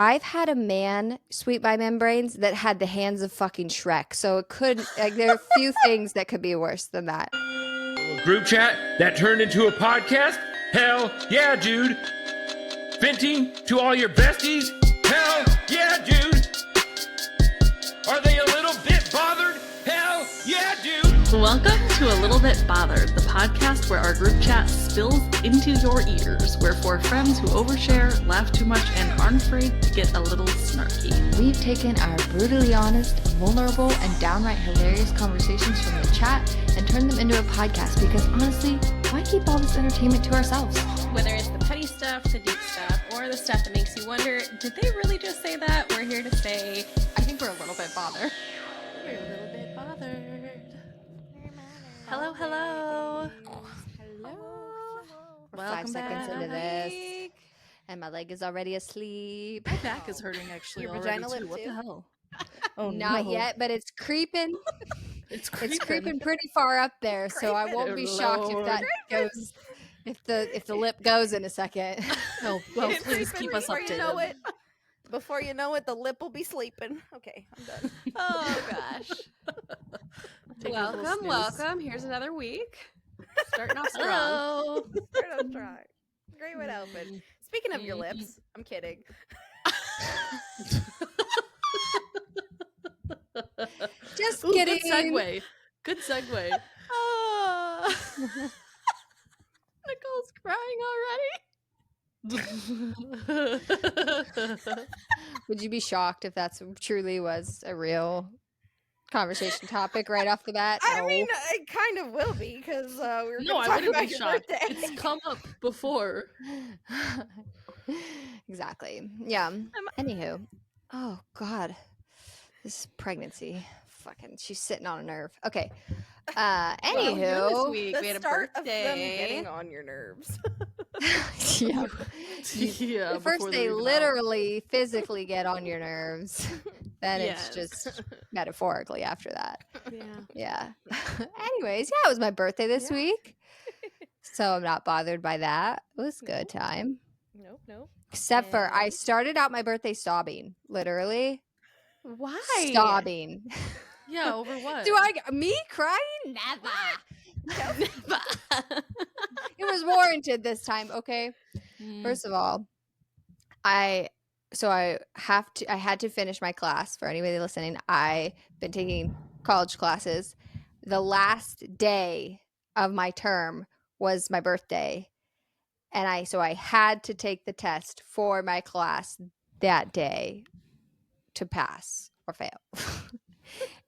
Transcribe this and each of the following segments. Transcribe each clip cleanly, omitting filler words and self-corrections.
I've had a man sweep my membranes that had the hands of fucking Shrek. So it could, like, there are a few things that could be worse than that. Group chat that turned into a podcast? Hell yeah, dude. Venting to all your besties? Hell yeah, dude. Are they a little bit bothered? Hell yeah, dude. Welcome to A Little Bit Bothered, the podcast where our group chat spills into your ears. We're four friends who overshare, laugh too much, and aren't afraid to get a little snarky. We've taken our brutally honest, vulnerable, and downright hilarious conversations from the chat and turned them into a podcast because honestly, why keep all this entertainment to ourselves? Whether it's the petty stuff, the deep stuff, or the stuff that makes you wonder, did they really just say that? We're here to say, I think we're a little bit bothered. We're a little bit bothered. Hello, hello. Hello. We're Welcome 5 seconds back. into this, and my leg is already asleep. My back is hurting actually Your already vagina too. lip What the too? hell? Oh, Not no. yet, but it's creeping. It's It's creeping pretty far up there, so I won't be shocked if that goes. If the lip goes in a second. Oh, well, It's please creeping keep us before updated. you know it. Before you know it, the lip will be sleeping. Okay, I'm done. Oh, gosh. Take a little snooze. Welcome. Here's another week. Starting off strong. Hello. Start off strong. Great way to open. Speaking of your lips, I'm kidding. Just Ooh, kidding. good segue. Good segue. Oh. Nicole's crying already. Would you be shocked if that's truly was a real conversation topic right off the bat? I No. mean, it kind of will be because we were No, going I to talk wouldn't about be your shocked. birthday. It's come up before. Exactly. Yeah. Anywho. Oh God. This pregnancy. Fucking she's sitting on a nerve. Okay. Well, Anywho. this week The we had a start of them birthday. getting on your nerves. Yeah. Yeah. First before they they're even out. literally physically get on your nerves. Then Yes. it's just metaphorically after that. Yeah. Yeah. Anyways, yeah, it was my birthday this Yeah. week. So I'm not bothered by that. It was a good time. Nope. Except for I And- started out my birthday sobbing. Literally. Why? Sobbing. Yeah, over what? Me crying? Never. Never. It was warranted this time, okay? Mm. First of all, I had to finish my class. For anybody listening, I've been taking college classes. The last day of my term was my birthday, and I had to take the test for my class that day to pass or fail.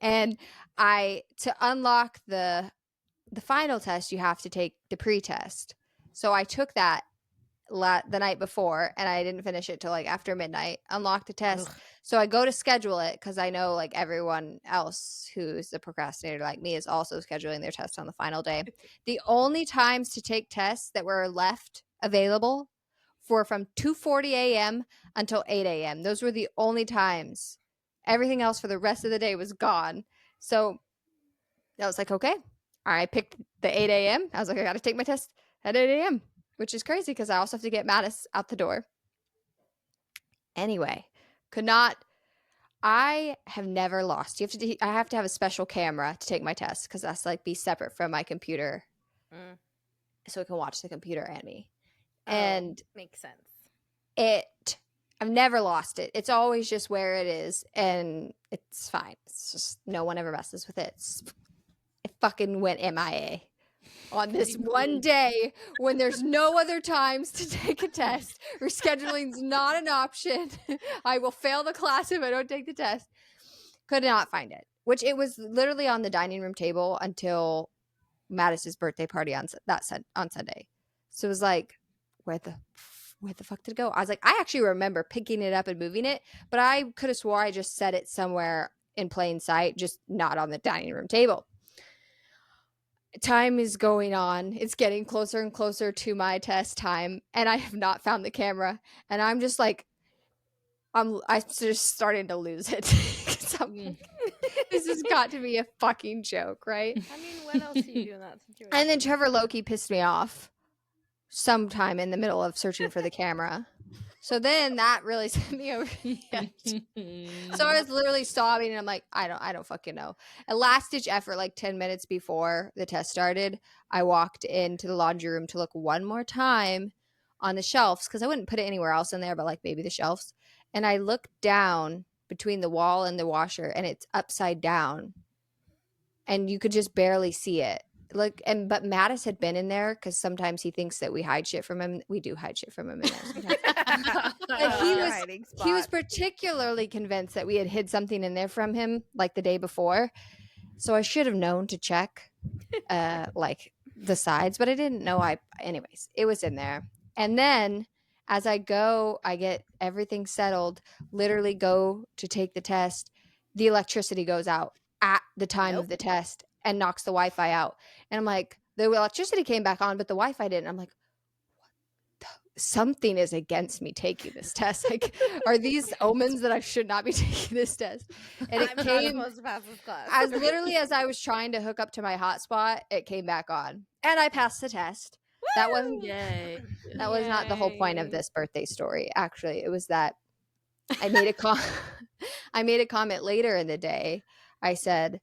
And to unlock the final test, you have to take the pre-test. So I took that the night before, and I didn't finish it till like after midnight. Unlocked the test. Ugh. So I go to schedule it because I know like everyone else who's a procrastinator like me is also scheduling their test on the final day. The only times to take tests that were left available were from 2:40 a.m. until 8 a.m. Those were the only times. Everything else for the rest of the day was gone. So I was like, okay. I picked the 8 a.m. I was like, I got to take my test at 8 a.m., which is crazy because I also have to get Mattis out the door. Anyway, I have never lost. I have to have a special camera to take my test because that's like be separate from my computer Mm. so it can watch the computer and me. Oh, And makes sense. I've never lost it. It's always just where it is, and it's fine. It's just no one ever messes with it. It fucking went MIA on this one day when there's no other times to take a test. Rescheduling's not an option. I will fail the class if I don't take the test. Could not find it. Which it was literally on the dining room table until Mattis's birthday party on Sunday. So it was like, where the fuck did it go? I was like, I actually remember picking it up and moving it, but I could have swore I just set it somewhere in plain sight, just not on the dining room table. Time is going on. It's getting closer and closer to my test time, and I have not found the camera. And I'm just like, I'm just starting to lose it. 'Cause I'm like, this has got to be a fucking joke, right? I mean, what else do you do in that situation? And then Trevor Loki pissed me off sometime in the middle of searching for the camera. So then that really sent me over the edge. So I was literally sobbing, and I'm like, I don't fucking know. A last-ditch effort, like 10 minutes before the test started, I walked into the laundry room to look one more time on the shelves, because I wouldn't put it anywhere else in there, but like maybe the shelves. And I looked down between the wall and the washer, and it's upside down. And you could just barely see it. But Mattis had been in there, because sometimes he thinks that we hide shit from him. We do hide shit from him in there sometimes. But he was particularly convinced that we had hid something in there from him, like the day before. So I should have known to check, like the sides, but I didn't know. Anyways, it was in there. And then as I get everything settled, literally go to take the test. The electricity goes out at the time of the test and knocks the Wi-Fi out. And I'm like, the electricity came back on, but the Wi-Fi didn't. I'm like, something is against me taking this test. Like, are these omens that I should not be taking this test? And it came as literally as I was trying to hook up to my hotspot, it came back on, and I passed the test. That wasn't Yay. that was not the whole point of this birthday story. Actually, it was that I made a I made a comment later in the day. I said,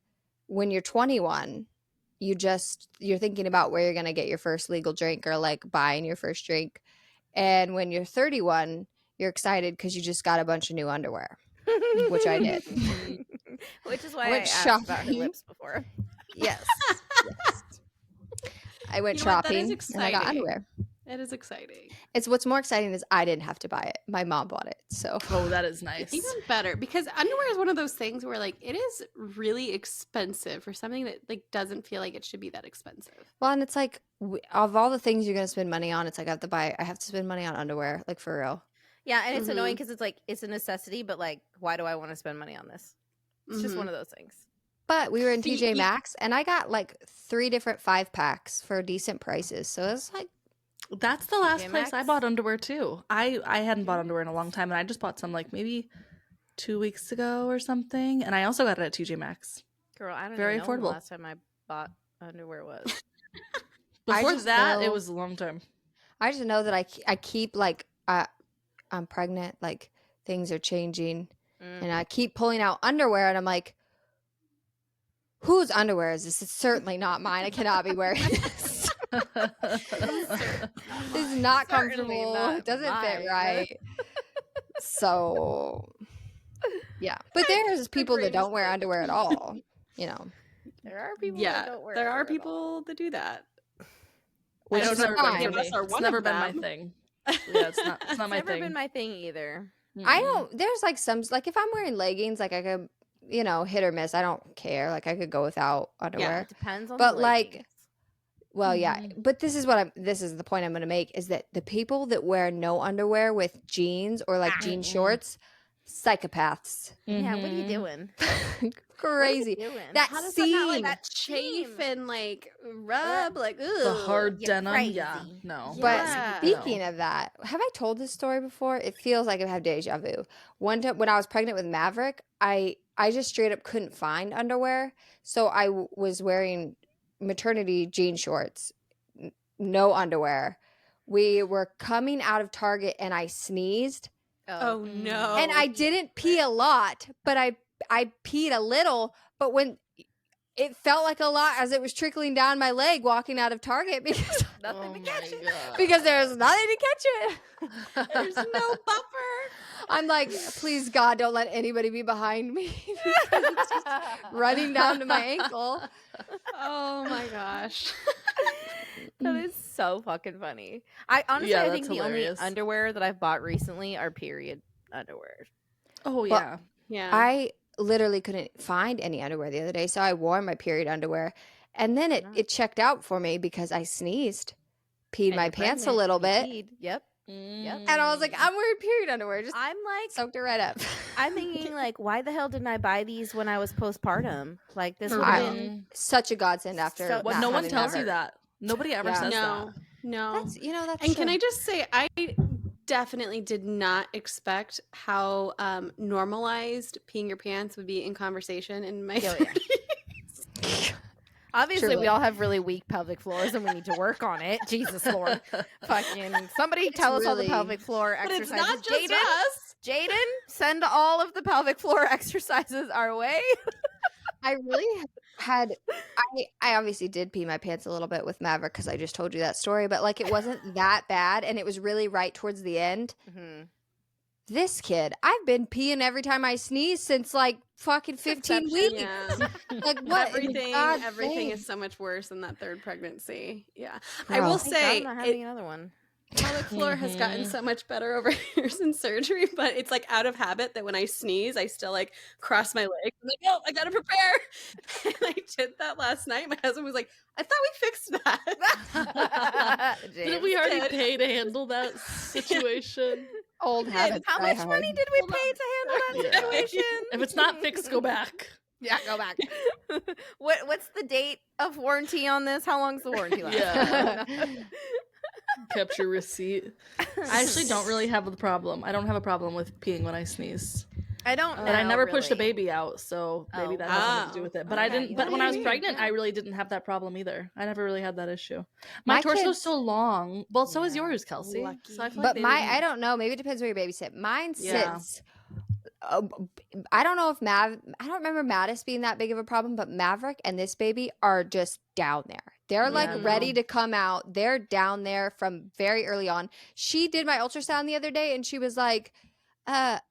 when you're 21, you're thinking about where you're going to get your first legal drink, or like buying your first drink. And when you're 31, you're excited because you just got a bunch of new underwear, which I did. Which is why I asked about her lips before. Yes. I went shopping and I got underwear. It is exciting. It's what's more exciting is I didn't have to buy it. My mom bought it. So that is nice. Even better, because underwear is one of those things where like it is really expensive for something that like doesn't feel like it should be that expensive. Well, and it's like of all the things you're gonna spend money on, it's like I have to spend money on underwear, like for real. Yeah, and it's annoying because it's like it's a necessity, but like, why do I want to spend money on this? It's just one of those things. But we were in TJ Maxx, and I got like 3 different 5-packs for decent prices. So it's like, that's the last TJ place Maxx? I bought underwear too. I hadn't bought underwear in a long time, and I just bought some like maybe 2 weeks ago or something. And I also got it at TJ Maxx. Girl, I don't Very even know when the affordable. last time I bought underwear was. Before just that, know- it was a long time. I just know that I keep like I'm pregnant, like things are changing, and I keep pulling out underwear, and I'm like, whose underwear is this? It's certainly not mine. I cannot be wearing this. This is not comfortable. It doesn't fit right. So, yeah. But there's people that don't wear underwear at all, you know. There are people Yeah, that don't wear there are underwear at all. people that do that. Which It's is never fine. been, it's never been my thing. Yeah, it's not It's my never thing. been my thing either. I don't, there's like some, like if I'm wearing leggings, like I could, you know, hit or miss. I don't care. Like I could go without underwear. It depends on But, the like, leggings. Well, yeah, but this is the point I'm going to make is that the people that wear no underwear with jeans or like jean shorts, psychopaths. Yeah, what are you doing? Crazy. What are you doing? That How does seam. that not like that chafe and like rub like The hard you're denim, crazy. yeah, no. But Yeah. speaking of that, have I told this story before? It feels like I have deja vu. One time when I was pregnant with Maverick, I just straight up couldn't find underwear. So I was wearing maternity jean shorts, no underwear. We were coming out of Target and I sneezed. Oh no. And I didn't pee a lot, but I peed a little. But when it felt like a lot as it was trickling down my leg walking out of Target because Nothing to catch it. because there's nothing to catch it. There's no buffer. I'm like, please God, don't let anybody be behind me because it's just running down to my ankle. Oh my gosh. That is so fucking funny. I honestly, Yeah, I think that's the only hilarious. underwear that I've bought recently are period underwear. Oh yeah. Yeah. I literally couldn't find any underwear the other day, so I wore my period underwear, and then it checked out for me because I sneezed, peed And my you're pants a pregnant, little you bit, peed. Yep. and I was like, I'm wearing period underwear, just I'm like, soaked it right up. I'm thinking like, why the hell didn't I buy these when I was postpartum? Like this would I- have been. Such a godsend after. So- not Well, no one having tells you Maverick. that. Nobody ever Yeah. says no. that. No. That's that's. And can true. I just say, I definitely did not expect how normalized peeing your pants would be in conversation in my Oh, yeah. 30s. Obviously, Truly. we all have really weak pelvic floors and we need to work on it. Jesus Lord. Fucking somebody tell us all the really- pelvic floor But exercises. it's not just Jaden, us. Jaden, send all of the pelvic floor exercises our way. I really had I obviously did pee my pants a little bit with Maverick because I just told you that story, but like it wasn't that bad and it was really right towards the end. Mm-hmm. This kid, I've been peeing every time I sneeze since like fucking 15 Conception. weeks. Yeah. Like what? in God's Everything name? is so much worse in that third pregnancy. Yeah. Girl. I will Thank God say I'm not having another one. pelvic floor has gotten so much better over years in surgery, but it's like out of habit that when I sneeze, I still like cross my legs. I'm like, oh, I gotta prepare. And I did that last night. My husband was like, I thought we fixed that. Didn't we already pay to handle that situation? Old habits. How die much hard. money did we pay to handle that Yeah. situation? If it's not fixed, go back. Yeah, go back. What's the date of warranty on this? How long's the warranty last? Yeah. Kept your receipt. I actually don't really have the problem. I don't have a problem with peeing when I sneeze. I don't know. But I never pushed a really. baby out, so maybe Oh. that has something to do with it. But I Okay, didn't. you But know when what I I was mean? pregnant, Yeah. I really didn't have that problem either. I never really had that issue. My My torso's kids- so long. Well, so is Yeah. yours, Kelsie. Lucky. So I feel like But they my, didn't- I don't know. Maybe it depends where your baby sit. Mine Yeah. sits. I don't know if I don't remember Mattis being that big of a problem, but Maverick and this baby are just down there. They're like Yeah, no. ready to come out. They're down there from very early on. She did my ultrasound the other day and she was like,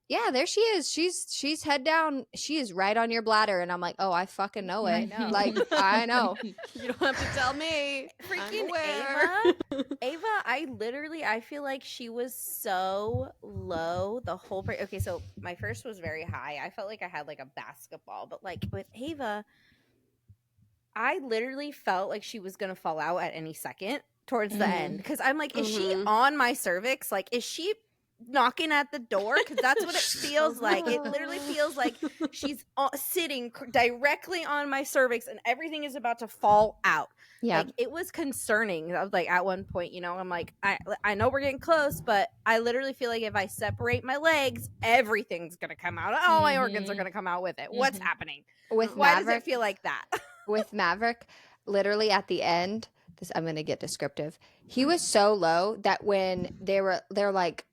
yeah, there she is. She's head down. She is right on your bladder. And I'm like, oh, I fucking know I it. know. Like, I know. You don't have to tell me. Freaking I'm aware. Ava, I feel like she was so low the whole okay, so my first was very high. I felt like I had like a basketball, but like with Ava, I literally felt like she was gonna fall out at any second towards the end. Because I'm like, is she Mhm. on my cervix? Like, is she knocking at the door? Because that's what it feels like. It literally feels like she's sitting directly on my cervix and everything is about to fall out. Yeah. Like, it was concerning. I was like, at one point, I'm like, I know we're getting close, but I literally feel like if I separate my legs, everything's gonna come out. All my organs are gonna come out with it. What's happening? With Why does Maverick, it feel like that? with Maverick, literally at the end, I'm gonna get descriptive. He was so low that when they're like,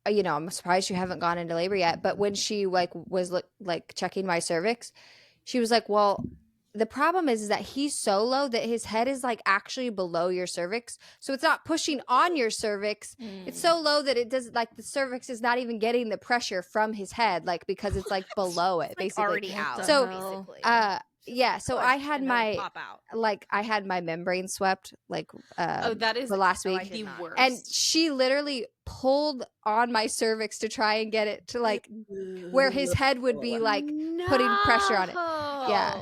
I'm surprised you haven't gone into labor yet. But when she was checking my cervix, she was like, well, the problem is that he's so low that his head is like actually below your cervix. So it's not pushing on your cervix. It's so low that it does like the cervix is not even getting the pressure from his head, like because it's like below it, Like basically. already out. So, basically. Yeah, so Push I had and then my pop out. I had my membrane swept Oh, that is for last Oh, I week. did the not. worst. And she literally pulled on my cervix to try and get it to like where his head would be like putting pressure on it. Yeah.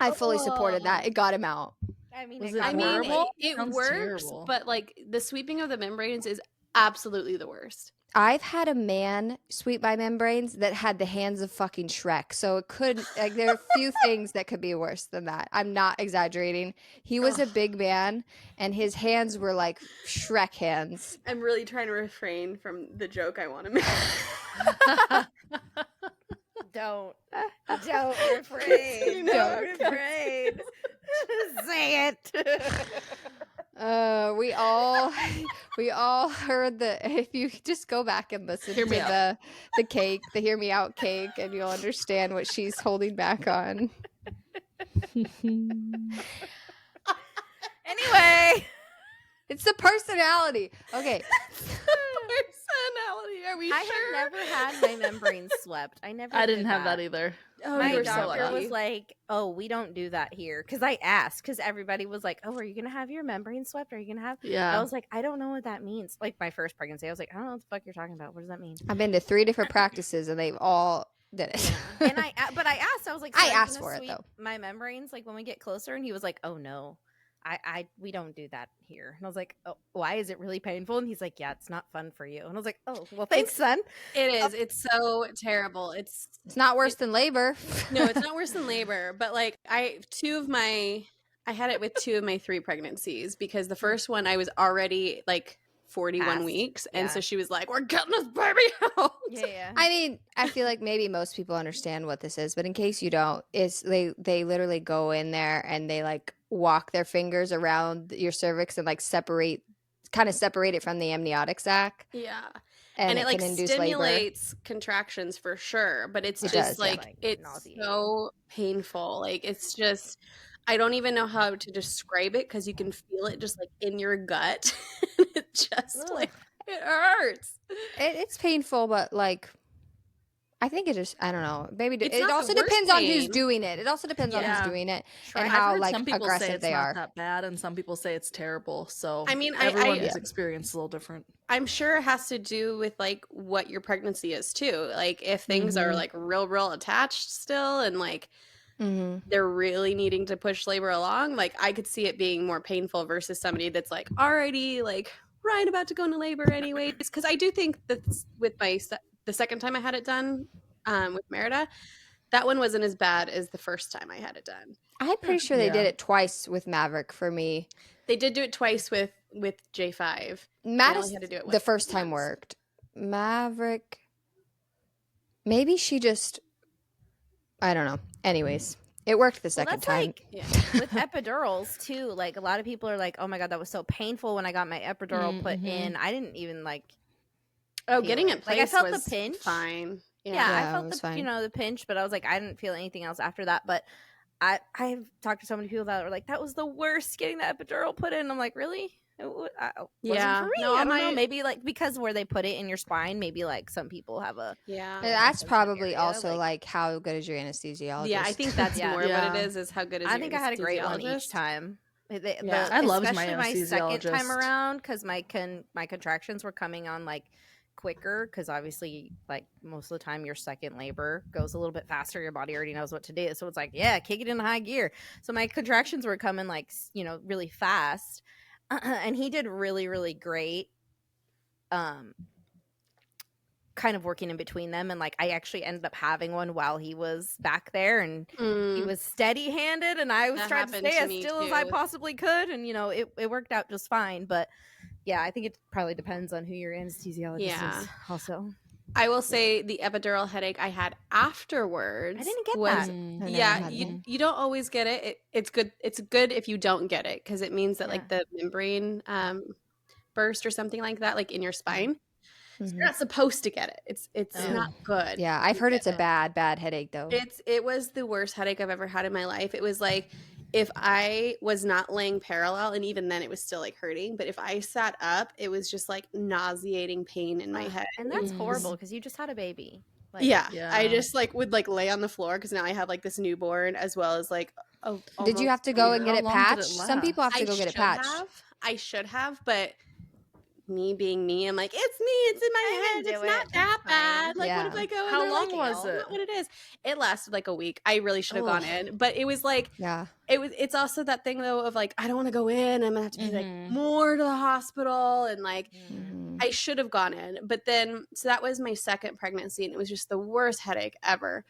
I fully supported that. It got him out. I mean, Was it it got I mean, me. horrible? it Sounds works, terrible. but like the sweeping of the membranes is absolutely the worst. I've had a man sweep my membranes that had the hands of fucking Shrek. So it could like there are a few things that could be worse than that. I'm not exaggerating. He was a big man and his hands were like Shrek hands. I'm really trying to refrain from the joke I want to make. Don't refrain. Don't refrain. Say it. We all heard if you just go back and listen Hear to me the cake, the hear me out cake, and you'll understand what she's holding back on. Anyway, It's the personality. Okay. Personality, are we I sure? have never had my membranes swept. I never. I didn't did have that either. Oh, My you're so doctor lucky. was like, "Oh, we don't do that here." Because I asked, because everybody was like, "Oh, are you gonna have your membrane swept? Are you gonna have?" Yeah. I was like, "I don't know what that means." Like my first pregnancy, I was like, "I don't know what the fuck you're talking about. What does that mean?" I've been to 3 different practices and they've all did it. And but I asked. I was like, I "So are you asked gonna for it, sweep though. My membranes, like when we get closer," and he was like, "Oh no." We don't do that here. And I was like, "Oh, why is it really painful?" And he's like, "Yeah, it's not fun for you." And I was like, "Oh, well, thanks, son." It is. It's so terrible. It's It's not worse than labor. no, it's not worse than labor. But like I had it with 2 of my 3 pregnancies because the first one I was already like 41 Passed. weeks. And Yeah. so she was like, we're getting this baby out. Yeah. I mean, I feel like maybe most people understand what this is, but in case you don't, is they literally go in there and they like walk their fingers around your cervix and like separate it from the amniotic sac, Yeah. and it it like can induce labor. stimulates contractions for sure, but it's It just does, yeah. like Like, it's nauseating. so painful. Like it's just I don't even know how to describe it because you can feel it just like in your gut. And it just like it hurts. It's painful, but like I think it just I don't know. Maybe It's it not the also worst depends on who's pain. doing it. It also depends on who's Yeah. doing it Shrek. and I've how heard like some people say aggressive it's they not are. that bad, and some people say it's terrible. So I mean, everyone's Yeah. experience is a little different. I'm sure it has to do with like what your pregnancy is too. Like if things are Mhm. like real attached still and like Mm-hmm. they're really needing to push labor along, like I could see it being more painful versus somebody that's like already like right about to go into labor anyways. Because I do think that with the second time I had it done with Merida, that one wasn't as bad as the first time I had it done. I'm pretty sure they Yeah. did it twice with Maverick for me. They did do it twice with J5. Madison, only had to do it the once first time once. worked. Maverick, maybe she just, I don't know. Anyways, it worked the Well, second that's time. like Yeah. with epidurals too. Like a lot of people are like, "Oh my god, that was so painful when I got my epidural put Mhm. in." I didn't even like. Oh, feel getting it. it Like, I placed felt the was pinch. fine. Yeah, Yeah, I it felt was the fine. the pinch, but I was like, I didn't feel anything else after that. But I've talked to so many people that were like, "That was the worst getting the epidural put in." I'm like, really? It wasn't Yeah. for me. No, I don't know. my- Maybe like because where they put it in your spine, maybe like some people have a Yeah. And that's sensitive probably area, also like how good is your anesthesiologist? Yeah, I think that's Yeah. more Yeah. what it is how good is I your think I had a great one each anesthesiologist? time. Yeah. I loved my especially my second time anesthesiologist. around because my contractions were coming on like quicker because obviously like most of the time your second labor goes a little bit faster. Your body already knows what to do, so it's like kick it into high gear. So my contractions were coming like really fast, and he did really great. Kind of working in between them, and like I actually ended up having one while he was back there, and he was steady-handed, and I was That trying to happened stay to as me, still as I too. possibly could, and it worked out just fine. But yeah, I think it probably depends on who your anesthesiologist Yeah. is. Also, I will say the epidural headache I had afterwards I didn't get was that. I've never yeah, had one. you don't always get it. It's good if you don't get it because it means that like the membrane burst or something like that like in your spine. So Mhm. you're not supposed to get it. It's not good. Yeah, I've to heard get it's a it. bad headache though. It was the worst headache I've ever had in my life. It was like if I was not laying parallel, and even then it was still like hurting, but if I sat up, it was just like nauseating pain in my head. And that's Mm. horrible because you just had a baby. Like, Yeah. Yeah. I just like would like lay on the floor because now I have like this newborn as well as like Did you have to go and get How it long did it patched? Some last? people have to go get it patched. I should have, but me being me, I'm like, it's me, it's in my I head, can it's do not it, that it's fine. bad. Like, what if Yeah. I go? And How they're long like, was "No, it? not what it is. It lasted like a week. I really should have gone Ugh. in, but it was like Yeah. it's also that thing though of like I don't want to go in. I'm gonna have to pay like more to the hospital, and like Mhm. I should have gone in. But then so that was my second pregnancy, and it was just the worst headache ever.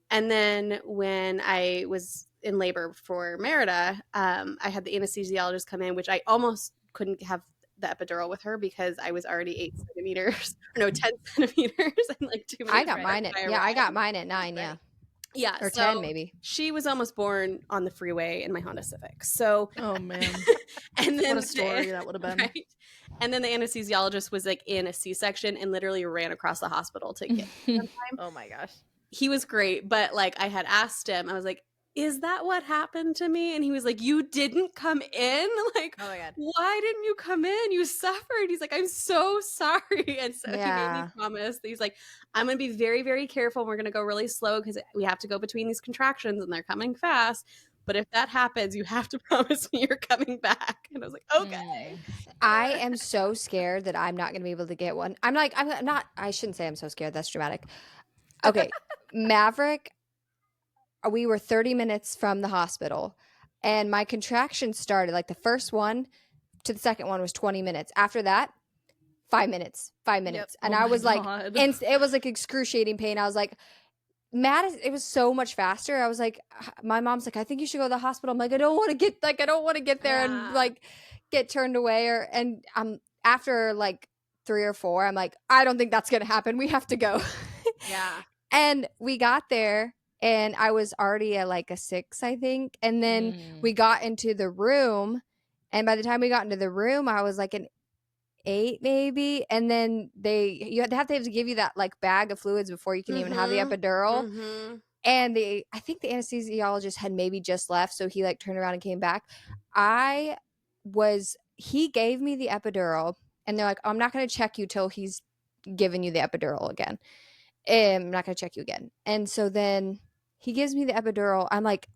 And then when I was in labor for Merida, I had the anesthesiologist come in, which I almost couldn't have the epidural with her because I was already 8 centimeters, or no, 10 centimeters, and like 2 minutes. I got mine at I got mine at 9, yeah. Yeah, Or so 10 maybe. she was almost born on the freeway in my Honda Civic. So, Oh man, and then what a story that would have been. right? And then the anesthesiologist was like in a C-section and literally ran across the hospital to get me. Oh my gosh. He was great, but like I had asked him, I was like, is that what happened to me? And he was like, you didn't come in? Like, Oh my god. why didn't you come in? You suffered. He's like, I'm so sorry. And so he made Yeah. me promise that he's like, I'm going to be very, very careful. We're going to go really slow because we have to go between these contractions and they're coming fast. But if that happens, you have to promise me you're coming back. And I was like, okay. I am so scared that I'm not going to be able to get one. I'm not, I shouldn't say I'm so scared. That's dramatic. Okay. Maverick, we were 30 minutes from the hospital and my contractions started like the first one to the second one was 20 minutes. After that, 5 minutes. And Oh I my was like, God. it was like excruciating pain. I was like, it was so much faster. I was like, my mom's like, I think you should go to the hospital. I'm like, I don't want to get there Yeah. and like get turned away after like 3 or 4, I'm like, I don't think that's gonna happen. We have to go. Yeah. And we got there, and I was already at like a 6, I think. And then we got into the room, and by the time we got into the room, I was like an 8 maybe. And then you have to give you that like bag of fluids before you can even have the epidural. And I think the anesthesiologist had maybe just left, so he like turned around and came back. He gave me the epidural, and they're like, I'm not going to check you till he's given you the epidural again. I'm not going to check you again. And so then he gives me the epidural. I'm like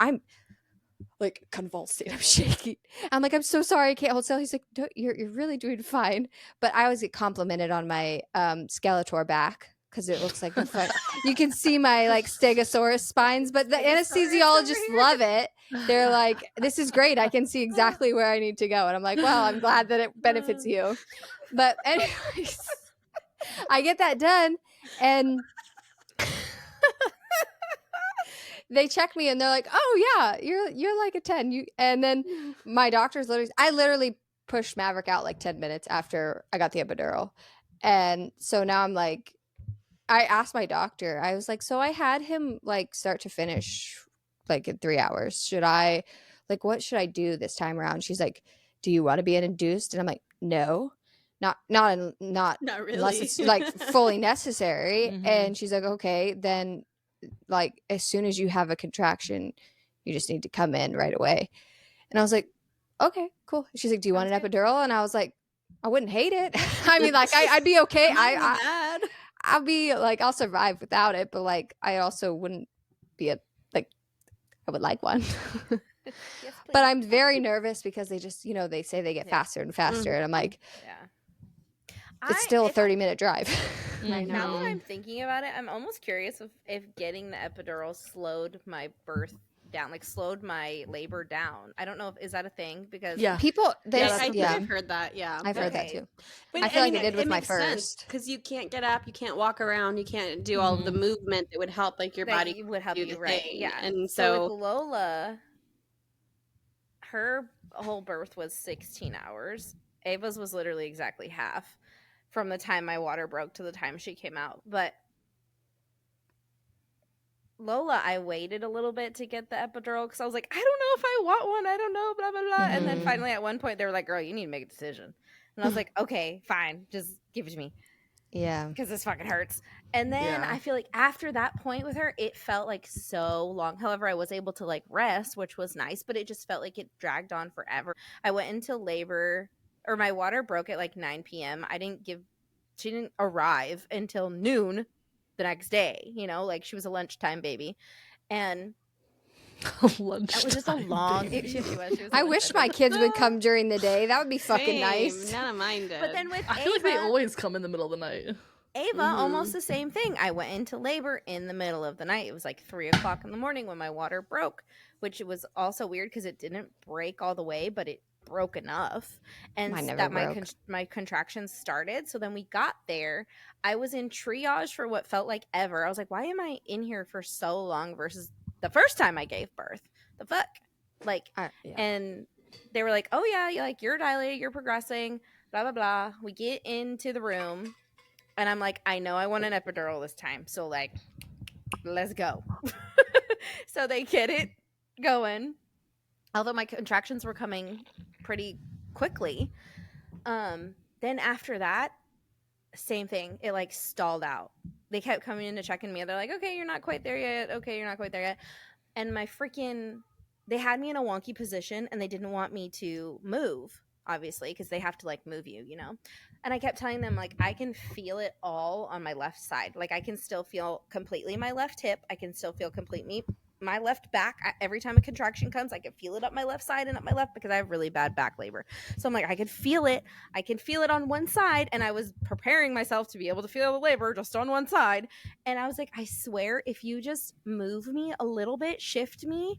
convulsing. I'm shaking. I'm like, I'm so sorry. I can't hold still. He's like, no, you're really doing fine. But I always get complimented on my Skeletor back, because it looks like the foot. You can see my like stegosaurus spines, but the anesthesiologists love it. They're like, this is great. I can see exactly where I need to go. And I'm like, well, I'm glad that it benefits you. But anyways, I get that done, and they check me, and they're like, oh yeah, you're like a 10. And then my doctor's I literally pushed Maverick out like 10 minutes after I got the epidural. And so now I'm like, I asked my doctor, I was like, so I had him like start to finish like in 3 hours. What should I do this time around? She's like, do you want to be induced? And I'm like, no, not really, unless it's like fully necessary. And she's like, okay, then like as soon as you have a contraction, you just need to come in right away. And I was like, okay, cool. She's like, do you want an epidural? And I was like, I wouldn't hate it. I mean, like I'd be okay. I'll be like, I'll survive without it, but like I also wouldn't be I would like one. Yes, but I'm very nervous because they just, they say they get faster and faster. And I'm like, it's still a 30-minute drive. Now that I'm thinking about it, I'm almost curious if getting the epidural slowed my birth down, like slowed my labor down. I don't know is that a thing? Because people, I think I've heard that. Yeah, I've heard that too. But I feel like I did with my first, because you can't get up, you can't walk around, you can't do all of the movement that would help like your body would help do you, the right? thing. Yeah. And so with Lola, her whole birth was 16 hours. Ava's was literally exactly half from the time my water broke to the time she came out. But Lola, I waited a little bit to get the epidural because I was like, I don't know if I want one. I don't know, blah, blah, blah. And then finally at one point they were like, girl, you need to make a decision. And I was like, okay, fine. Just give it to me. Yeah. Because this fucking hurts. And then I feel like after that point with her, it felt like so long. However, I was able to like rest, which was nice, but it just felt like it dragged on forever. I went into labor, or my water broke at like 9 p.m. She didn't arrive until noon the next day, like she was a lunchtime baby. And lunchtime. It was just a long. She was I wish my kids would come during the day. That would be fucking nice. None of mine did. But then with I feel like they always come in the middle of the night. Ava, almost the same thing. I went into labor in the middle of the night. It was like 3 o'clock in the morning when my water broke, which was also weird because it didn't break all the way, but it broke enough, and my contractions started. So then we got there. I was in triage for what felt like ever. I was like, why am I in here for so long versus the first time I gave birth? The fuck, and they were like, oh yeah, like you're dilated, you're progressing, blah blah blah. We get into the room, and I'm like, I know I want an epidural this time, so like, let's go. So they get it going. Although my contractions were coming pretty quickly. Then after that, same thing. It like stalled out. They kept coming in to check on me. They're like, okay, you're not quite there yet. Okay, you're not quite there yet. And they had me in a wonky position, and they didn't want me to move, obviously, because they have to like move you, And I kept telling them, like, I can feel it all on my left side. Like, I can still feel completely my left hip. I can still feel completely my left back. Every time a contraction comes, I can feel it up my left side and up my left, because I have really bad back labor. So I'm like, I can feel it on one side, and I was preparing myself to be able to feel the labor just on one side. And I was like, I swear, if you just move me a little bit, shift me,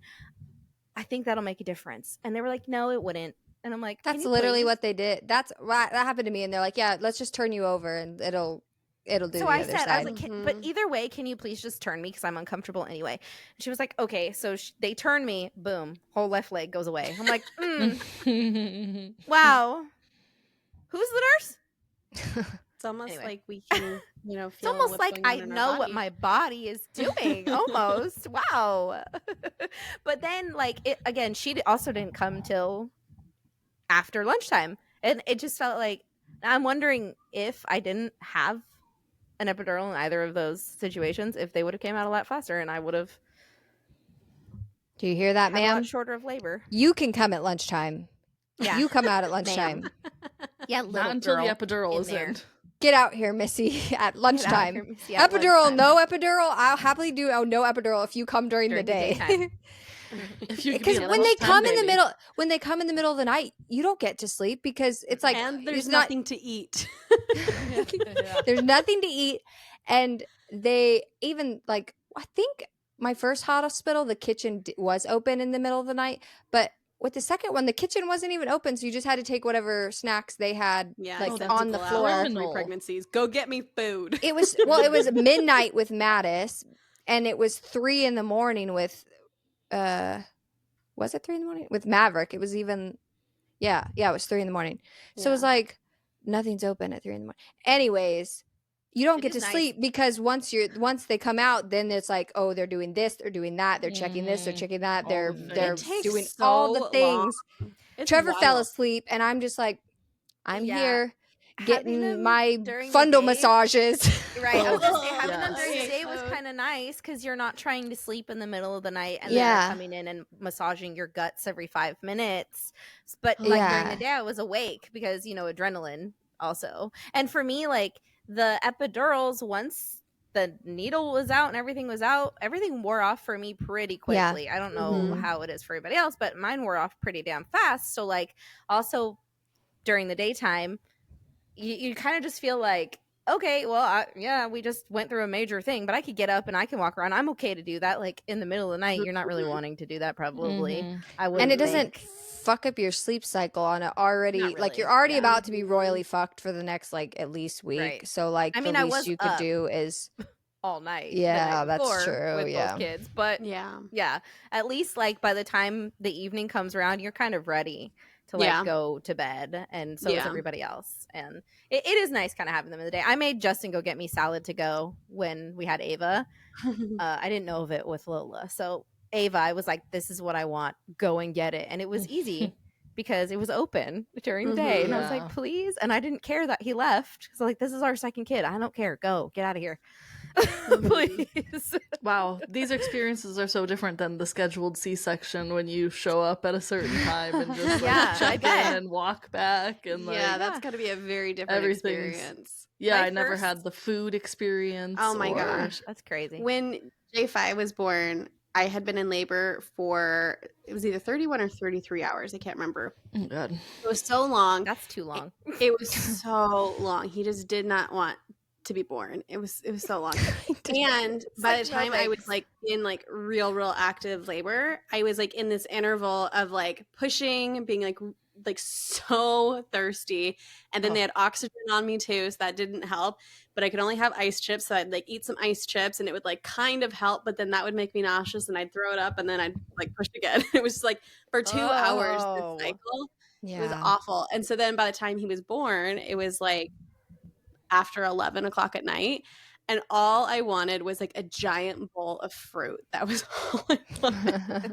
I think that'll make a difference. And they were like, no, it wouldn't. And I'm like, that's literally what they did. That happened to me. And they're like, yeah, let's just turn you over and it'll do the other side. I was like, but either way, can you please just turn me? Because I'm uncomfortable anyway. And she was like, okay. So they turn me, boom, whole left leg goes away. I'm like, wow. Who's the nurse? It's almost Anyway. like we can, feel It's almost what's like going on I in our know what bodies. my body is doing. Almost. Wow. But then, like, again, she also didn't come till after lunchtime. And it just felt like, I'm wondering if I didn't have an epidural in either of those situations, if they would have came out a lot faster and I would have Do you hear that, had a lot ma'am? shorter of labor. You can come at lunchtime. Yeah. You come out at lunchtime. Yeah, Not little until girl the epidural in is there. in. Get out here, Missy, at Get out lunchtime. here, Missy, at Epidural, lunchtime. no epidural. I'll happily do no epidural if you come during the day. daytime. If you could Because be a when they lunchtime come in the baby. middle, when they come in the middle of the night, you don't get to sleep because it's like And there's it's not. nothing to eat. There's nothing to eat, and they even like I think my first hospital, the kitchen was open in the middle of the night, but with the second one, the kitchen wasn't even open, so you just had to take whatever snacks they had, Yeah, like I said on to the pull out floor. all 3 Criminal. pregnancies. Go get me food. It was midnight with Madres, and it was 3 a.m. with was it 3 a.m. with Maverick? It was even it was 3 a.m. So it was Yeah. like nothing's open at 3 a.m. Anyways, you don't It get to is nice. sleep because once they come out, then it's like, oh, they're doing this, they're doing that, they're checking this, they're checking that, All they're the things. they're It takes doing so all the long. things. It's Trevor fell wild. asleep, and I'm just like, I'm Yeah. here Having getting them my during the fundal day- massages. Right. I was gonna say Oh, having them yes. during the Okay, day was so- kind of nice because you're not trying to sleep in the middle of the night and Yeah. they're coming in and massaging your guts every 5 minutes. But like during Yeah. the day, I was awake because adrenaline also. And for me, like the epidurals, once the needle was out and everything was out, everything wore off for me pretty Yeah. quickly. I don't know Mhm. how it is for everybody else, but mine wore off pretty damn fast. So like also during the daytime, you kind of just feel like, okay, well, we just went through a major thing, but I could get up and I can walk around. I'm okay to do that. Like in the middle of the night, you're not really wanting to do that probably. Mhm. I would And it doesn't think. fuck up your sleep cycle on it already. Not Like really, you're already yeah. about to be royally fucked for the next like at least week. Right. So like I mean, the I least was you could up do is all night. the Yeah, night that's before true, With yeah. both kids, but Yeah. at least like by the time the evening comes around, you're kind of ready to like Yeah. go to bed, and so is Yeah. everybody else. And it is nice kind of having them in the day. I made Justin go get me salad to go when we had Ava. I didn't know of it with Lola, so Ava, I was like, "This is what I want. Go and get it," and it was easy. Because it was open during the day, and I was Yeah. like, "Please!" And I didn't care that he left because, like, this is our second kid. I don't care. Go, get out of here, please. Wow, these experiences are so different than the scheduled C-section when you show up at a certain time and just like Yeah, I check bet. in and walk back and like Yeah, that's got to be a very different everything's- experience. yeah, my I never first- had the food experience. Oh my or- gosh. That's crazy. When J5 was born, I had been in labor for, it was either 31 or 33 hours. I can't remember. Oh god. It was so long. That's too long. It was so long. He just did not want to be born. It was so long. And by like, the no time I was thanks. like in like real active labor, I was like in this interval of like pushing, being like so thirsty, and then they had oxygen on me too, so that didn't help. But I could only have ice chips, so I'd like eat some ice chips, and it would like kind of help, but then that would make me nauseous, and I'd throw it up, and then I'd like push again. It was like for 2 hours Oh. this cycle. yeah. It was awful. And so then by the time he was born, it was like after 11 o'clock at night. And all I wanted was like a giant bowl of fruit. That was all I wanted. I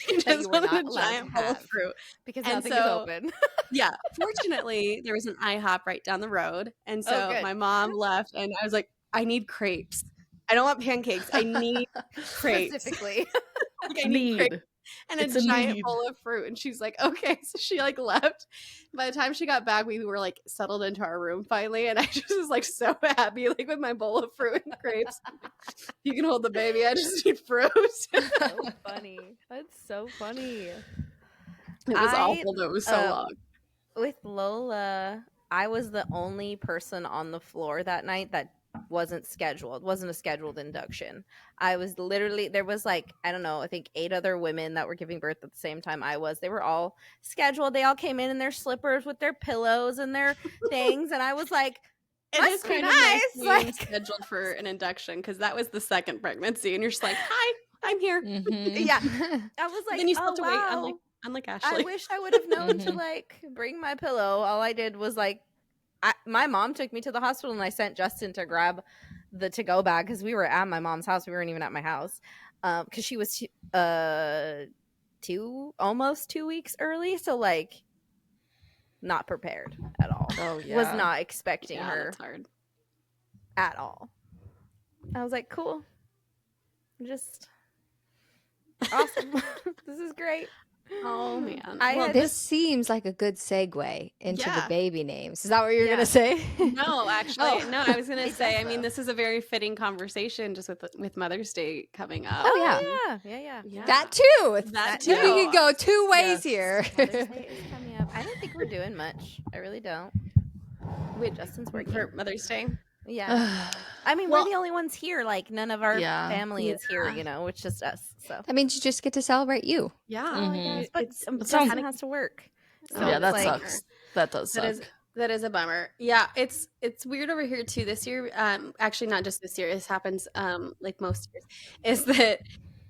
you just were wanted not a allowed giant to bowl of have. fruit. Because And nothing is so- open. Yeah. Fortunately, there was an IHOP right down the road. And so good. my mom left and I was like, I need crepes. I don't want pancakes. I need crepes. Specifically. Like, I need crepes. Need. And It's a a giant need. bowl of fruit. And she's like, okay. So she like left. By the time she got back, we were like settled into our room finally. And I just was like so happy, like with my bowl of fruit and grapes. You can hold the baby. I just need fruit. It So funny. That's so funny. was I, awful, though. It was so long. With Lola, I was the only person on the floor that night that wasn't scheduled. Wasn't a scheduled induction. I was literally, there was like, I don't know, I think 8 other women that were giving birth at the same time I was. They were all scheduled. They all came in their slippers with their pillows and their things, and I was like, It must is be kind of nice, nice being like- scheduled for an induction because that was the second pregnancy, and you're just like, "Hi, I'm here." Mhm. yeah. I was like, Then you still oh, have to wow. wait. Unlike Ashley. I wish I would have known to Mhm. like bring my pillow. All I did was like my mom took me to the hospital, and I sent Justin to grab the to-go bag because we were at my mom's house. We weren't even at my house because she was almost 2 weeks early, so like not prepared at all. Oh yeah. Was not expecting Yeah, her that's hard. at all. I was like, cool, just awesome. This is great. Oh man. This seems like a good segue into the Yeah. baby names. Is that what you're Yeah. gonna say? No, actually, no. I was gonna It say. does, I mean, though. this is a very fitting conversation just with Mother's Day coming up. Oh, yeah. Yeah. Yeah. That too. That We too. can go two ways Yes. here. Mother's Day is coming up. I don't think we're doing much. I really don't. Wait, Justin's working. for Mother's Day. Yeah. I mean, Well- we're the only ones here. Like, none of our Yeah. family is here, Yeah. it's just us. So, That means you just get to celebrate you. Yeah. Oh, I Mhm. guess. But It's- Justin sounds- has to work. So yeah, it's that like, sucks. That does suck. That is a bummer. Yeah, it's weird over here too this year. Actually, not just this year. This happens like most years. Is that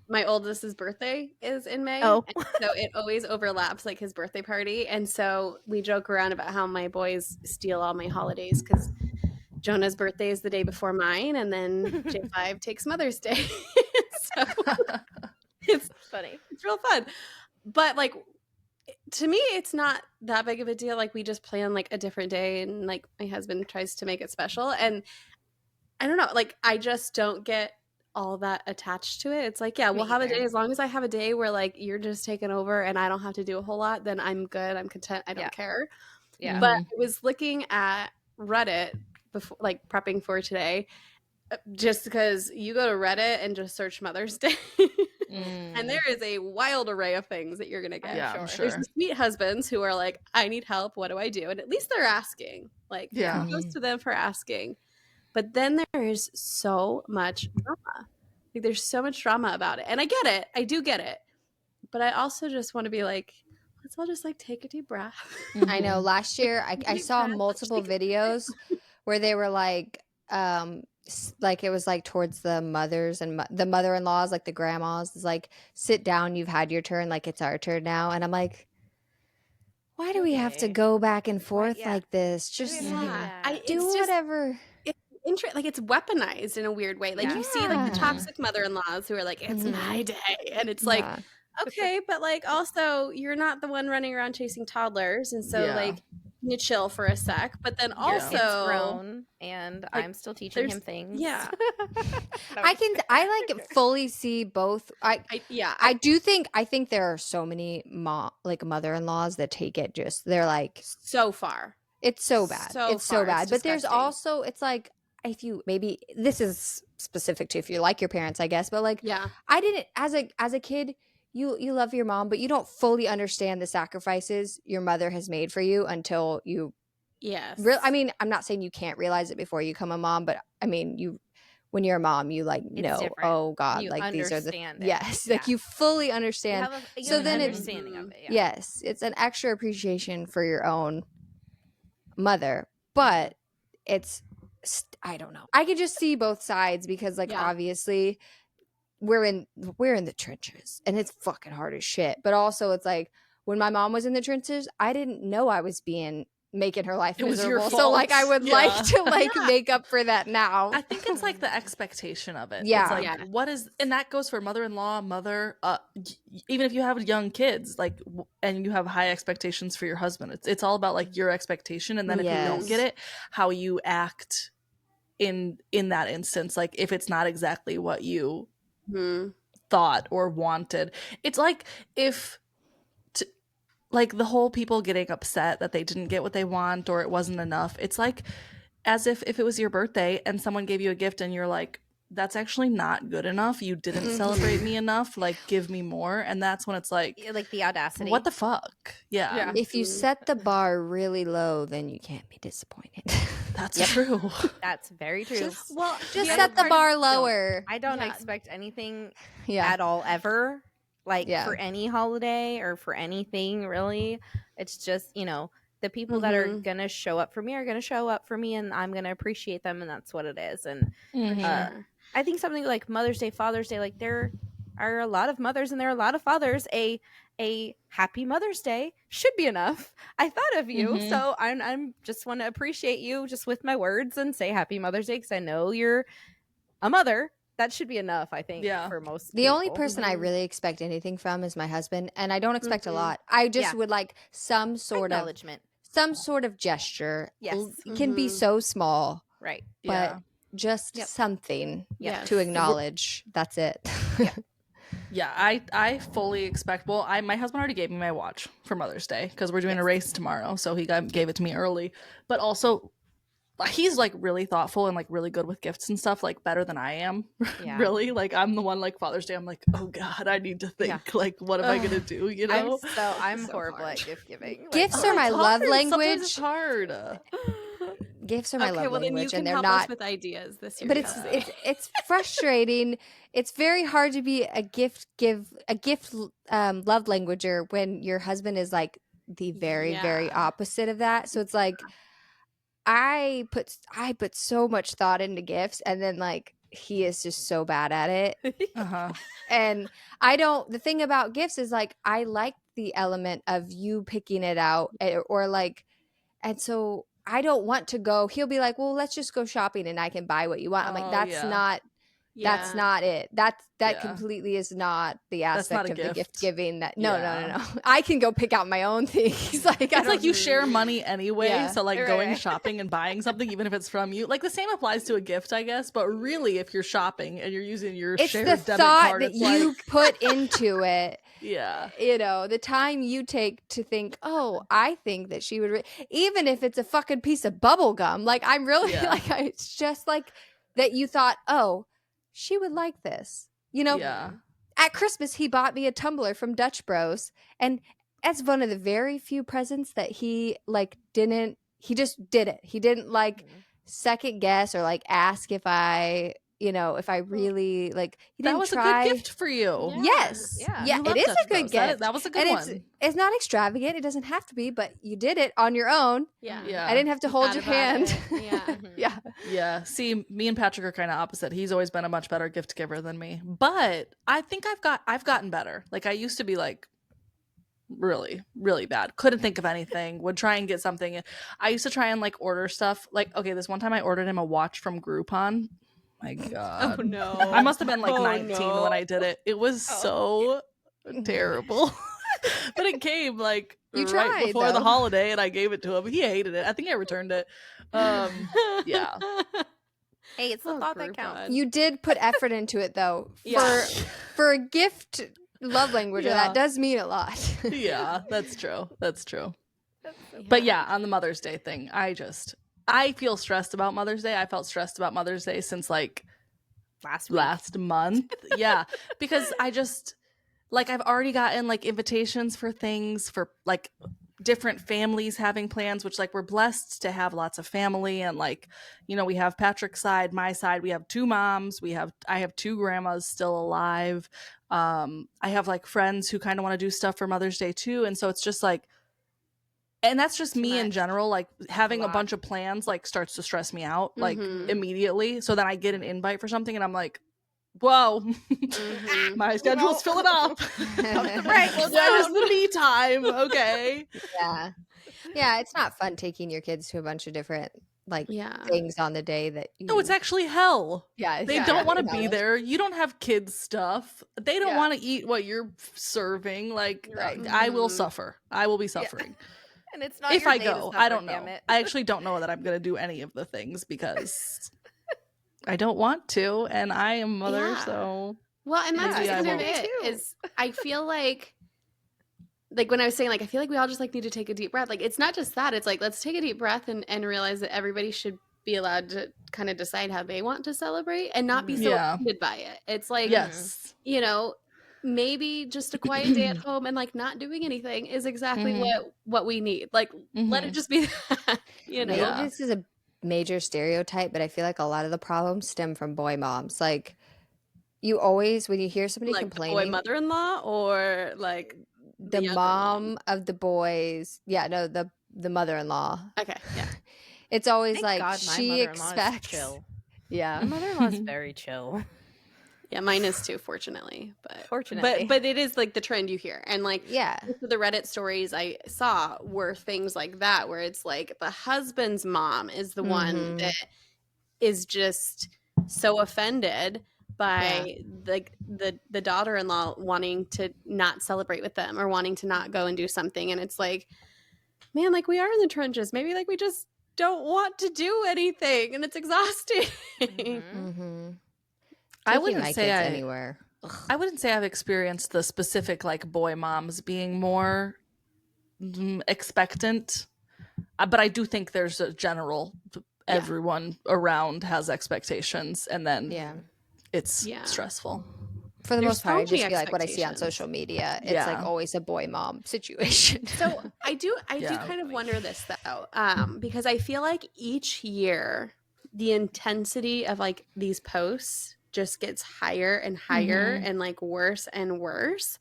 my oldest's birthday is in May. Oh. And so it always overlaps like his birthday party. And so we joke around about how my boys steal all my holidays because Jonah's birthday is the day before mine, and then J5 takes Mother's Day. So it's funny. it's real fun. But like to me, it's not that big of a deal. Like we just plan like a different day, and like my husband tries to make it special. And I don't know, like I just don't get all that attached to it. It's like, yeah, we'll have a day. As long as I have a day where like you're just taking over and I don't have to do a whole lot, then I'm good. I'm content. I don't Yeah. care. Yeah. But I was looking at Reddit before, like prepping for today, just because you go to Reddit and just search Mother's Day. And there is a wild array of things that you're going to get. Yeah, I'm There's sure. the sweet husbands who are like, I need help. What do I do? And at least they're asking. Like, Yeah. kudos to them for asking. But then there is so much drama. Like, there's so much drama about it. And I get it. I do get it. But I also just want to be like, let's all just like take a deep breath. I know. Last year, I saw multiple videos where they were like it was like towards the mothers and the mother-in-laws, like the grandmas, is like, sit down, you've had your turn, like it's our turn now. And I'm like, why do we have to Okay. go back and forth yeah. like this? Why do we Just have to do Yeah. that? do It's just- whatever. Like it's weaponized in a weird way. Like you see like the Yeah. toxic mother-in-laws who are like, it's Mhm. my day. And it's like, Yeah. okay, but like also you're not the one running around chasing toddlers. And so Yeah. like you chill for a sec. But then Your also kid's grown, and I'm still teaching him there's- things. yeah. I like fully see both. I think there are so many mother-in-laws that take it just, they're like, so far. it's so bad. So It's so far, bad. it's But there's disgusting. also, it's like, if you, maybe this is specific to if you like your parents, I guess, but like, Yeah. I didn't, as a kid, you love your mom, but you don't fully understand the sacrifices your mother has made for you until you Yes. I mean, I'm not saying you can't realize it before you become a mom, but I mean, when you're a mom, you like know, different. oh God, You like these are the understand it. yes, Yeah. like you fully You understand. have a, you So have then an it's- understanding of it. Yeah. Yes, it's an extra appreciation for your own mother, but it's I don't know. I could just see both sides because like Yeah. obviously we're in the trenches and it's fucking hard as shit. But also it's like when my mom was in the trenches, I didn't know I was making her life It was your miserable. So like I fault. would Yeah. like to like make up for that now. I think it's like the expectation of it. Yeah. It's like, Yeah. what is, and that goes for mother-in-law, mother, even if you have young kids, like, and you have high expectations for your husband. It's all about like your expectation. And then if you don't get Yes. it, how you act in that instance. Like if it's not exactly what you Hmm. thought or wanted. It's like like the whole people getting upset that they didn't get what they want or it wasn't enough. It's like as if it was your birthday and someone gave you a gift and you're like, that's actually not good enough. You didn't celebrate me enough. Like, give me more. And that's when it's like, Yeah, like the audacity. what the fuck? Yeah, Yeah. If you set the bar really low, then you can't be disappointed. that's true. That's very true. Well, Just The set other the part bar is- lower. I don't Yeah. expect anything Yeah. at all ever. Like Yeah. for any holiday or for anything really. It's just, the people that are Mhm. gonna show up for me are gonna show up for me, and I'm gonna appreciate them, and that's what it is. And Mhm. I think something like Mother's Day, Father's Day, like there are a lot of mothers and there are a lot of fathers. A happy Mother's Day should be enough. I thought of you, so I'm just want to appreciate you just with my words and say happy Mother's Day because I know you're a mother. That should be enough, I think, for most The people. only person I really expect anything from is my husband, and I don't expect a lot. I just would like some sort of acknowledgement. Some sort of gesture. Yes. It can be so small, Right. but just something to acknowledge. That's it. Yeah, I fully expect. Well, my husband already gave me my watch for Mother's Day because we're doing a race tomorrow, so he gave it to me early. But also, he's like really thoughtful and like really good with gifts and stuff, like better than I am. Yeah. Really, like I'm the one like Father's Day. I'm like, oh God, I need to think. Like, what am I gonna do? You know, I'm horrible at gift giving. Like, Gifts are my love Sometimes language. it's hard. Gifts are my love well, then you language, can and they're help not. us with ideas this year. But it's frustrating. It's very hard to be a gift love languager when your husband is like the very opposite of that. So it's like I put so much thought into gifts, and then like he is just so bad at it. And the thing about gifts is like I like the element of you picking it out, or like, and so I don't want to go. He'll be like, well, let's just go shopping and I can buy what you want. I'm like, that's not it. That completely is not the aspect of the gift giving. That no. I can go pick out my own things. Like it's like you share money anyway. Yeah. So like going shopping and buying something, even if it's from you, like the same applies to a gift, I guess. But really, if you're shopping and you're using your shared debit card, that you put into it. Yeah. You know, the time you take to think, oh, I think that she would, even if it's a fucking piece of bubble gum. Like, I'm really it's just like that you thought, oh, she would like this. You know, at Christmas, he bought me a tumbler from Dutch Bros. And that's one of the very few presents that he just did it. He didn't like second guess or like ask if I really like. He didn't that was try. a good gift for you. Yes. Yeah, it is a good gift. That was a good one. It's not extravagant. It doesn't have to be, but you did it on your own. Yeah. I didn't have to hold your hand. Yeah. Yeah. See, me and Patrick are kind of opposite. He's always been a much better gift giver than me. But I think I've gotten better. Like I used to be like really, really bad. Couldn't think of anything. Would try and get something. I used to try and like order stuff. Like, okay, this one time I ordered him a watch from Groupon. My God. Oh no. I must have been like 19 when I did it. It was so terrible. But it came like right before the holiday and I gave it to him. He hated it. I think I returned it. Yeah. Hey, it's the thought that counts. You did put effort into it though. For a gift love language, that does mean a lot. Yeah, that's true. But yeah, on the Mother's Day thing, I feel stressed about Mother's Day. I felt stressed about Mother's Day since like last month. Yeah, because I just like I've already gotten like invitations for things for like different families having plans, which like we're blessed to have lots of family, and like, you know, we have Patrick's side, my side, we have 2 moms, I have 2 grandmas still alive. I have like friends who kind of want to do stuff for Mother's Day too, and so it's just like, and that's just me in general, like having a bunch of plans like starts to stress me out like immediately. So then I get an invite for something and I'm like, whoa, my schedule's filling up. Right. Well, that is the me time. Okay. Yeah, it's not fun taking your kids to a bunch of different like things on the day that you... No, it's actually hell. Yeah, they don't want to be there. You don't have kids stuff. They don't want to eat what you're serving. Like, I will suffer. I will be suffering. And it's not if your I day go. to suffer, I don't know. damn it. I actually don't know that I'm going to do any of the things because I don't want to, and I am a mother, so well, and that's maybe I kind of won't. it. Is I feel like when I was saying like I feel like we all just like need to take a deep breath. Like it's not just that. It's like let's take a deep breath and realize that everybody should be allowed to kind of decide how they want to celebrate and not be so offended by it. It's like you know, maybe just a quiet day at home and like not doing anything is exactly what we need. Like let it just be that, you know. Maybe this is a major stereotype, but I feel like a lot of the problems stem from boy moms. Like you always, when you hear somebody like complaining, the boy mother-in-law or like the mom of the boys, the mother-in-law. Okay, yeah. It's always Thank like God my she mother-in-law is expects chill. Yeah. My mother-in-law's very chill. Yeah, mine is too, fortunately. Fortunately. But it is like the trend you hear. And like Yeah. most of the Reddit stories I saw were things like that, where it's like the husband's mom is the one that is just so offended by like the daughter-in-law wanting to not celebrate with them or wanting to not go and do something. And it's like, man, like we are in the trenches. Maybe like we just don't want to do anything and it's exhausting. I wouldn't my say kids anywhere. I wouldn't say I've experienced the specific like boy moms being more expectant, but I do think there's a general everyone around has expectations, and then it's stressful. For the most part, I so many just feel like what I see on expectations. social media, it's like always a boy mom situation. So I do kind of wonder this though, because I feel like each year the intensity of like these posts just gets higher and higher and like worse and worse.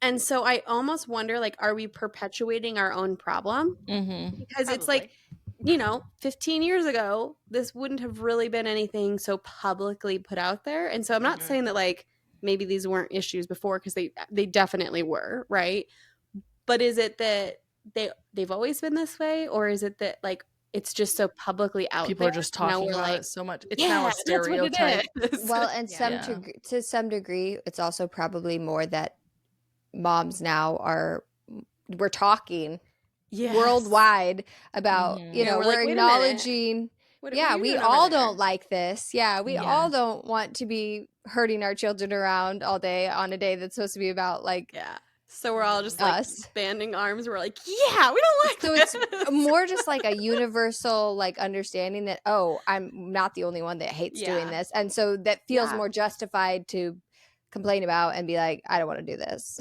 And so I almost wonder, like, are we perpetuating our own problem? Because it's like, 15 years ago, this wouldn't have really been anything so publicly put out there. And so I'm not saying that like maybe these weren't issues before, because they definitely were, right? But is it that they've always been this way, or is it that like it's just so publicly out People there? are just talking about it so much. It's now a that's what it stereotype. is. Well, and to some degree, it's also probably more that moms now we're talking worldwide about, we're we're like, wait a acknowledging, what are you we doing all over there? don't like this. Yeah, we all don't want to be hurting our children around all day on a day that's supposed to be about like So we're all just like us. banding arms. We're like, yeah, we don't like So this. it's more just like a universal like understanding that, oh, I'm not the only one that hates doing this. And so that feels more justified to complain about and be like, I don't want to do this.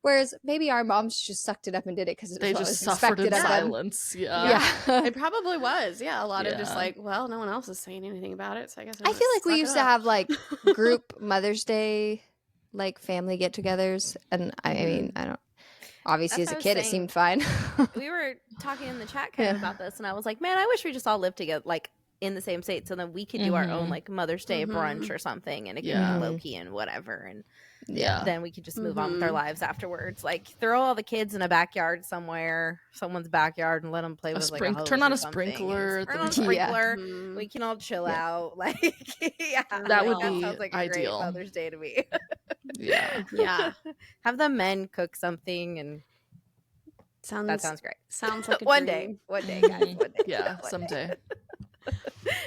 Whereas maybe our moms just sucked it up and did it because They just suffered in silence. It probably was. Yeah, a lot of just like, well, no one else is saying anything about it, so I guess I feel like we used to have like group Mother's Day like family get-togethers, and I mean, I don't. Obviously, That's as a what I kid, was it saying. seemed fine. We were talking in the chat kind of about this, and I was like, man, I wish we just all lived together, like in the same state, so then we could do our own like Mother's Day brunch or something, and it could be low-key and whatever, and then we could just move on with our lives afterwards. Like throw all the kids in a backyard somewhere, someone's backyard, and let them play with like a hose turn on or a something, sprinkler. and turn on a sprinkler. We can all chill out. Like that would be sounds like ideal. a great Mother's Day to me. Yeah. Have the men cook something, and that sounds great. Sounds like a one dream. day, guys. One day. Yeah, One someday. day.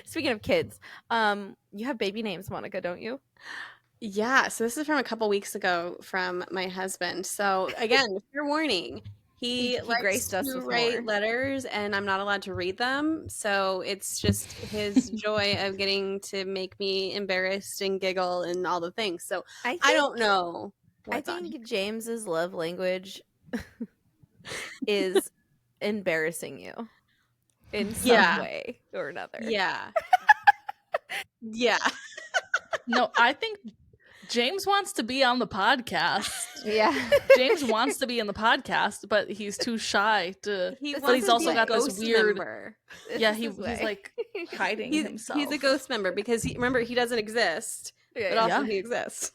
Speaking of kids, you have baby names, Monica, don't you? Yeah, so this is from a couple weeks ago from my husband. So again, fair warning. He likes graced us to with write more. letters, and I'm not allowed to read them. So it's just his joy of getting to make me embarrassed and giggle and all the things. So I don't know. I think James's love language is embarrassing you in some way or another. Yeah. Yeah. No, I think James wants to be on the podcast. Yeah. James wants to be in the podcast, but he's too shy to. But he's also got this weird. Member. He's like hiding himself. He's a ghost member because remember he doesn't exist, but also he exists.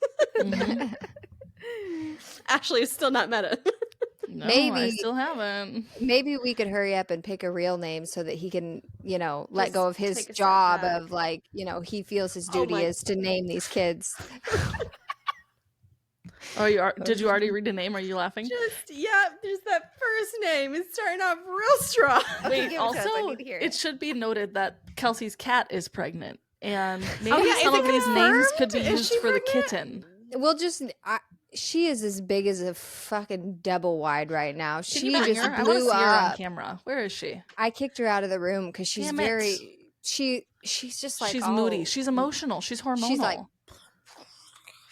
Ashley is still not meta. No, Maybe I still haven't. Maybe we could hurry up and pick a real name so that he can, let Just go of his take a step job back. of like, he feels his duty my- is to name these kids. Oh, did you already read a name? Are you laughing? Just that first name is starting off real strong. Wait, give it to us. I also, need to hear it it. should be noted that Kelsey's cat is pregnant, and maybe yeah, some is of it these names confirmed? could be Is used she for the pregnant? kitten. We'll just, she is as big as a fucking double wide right now. Can She you bring just her? I want to blew see her on up. camera. Where is she? I kicked her out of the room because she's Damn it. she's just like, She's moody. She's emotional. She's hormonal. She's like,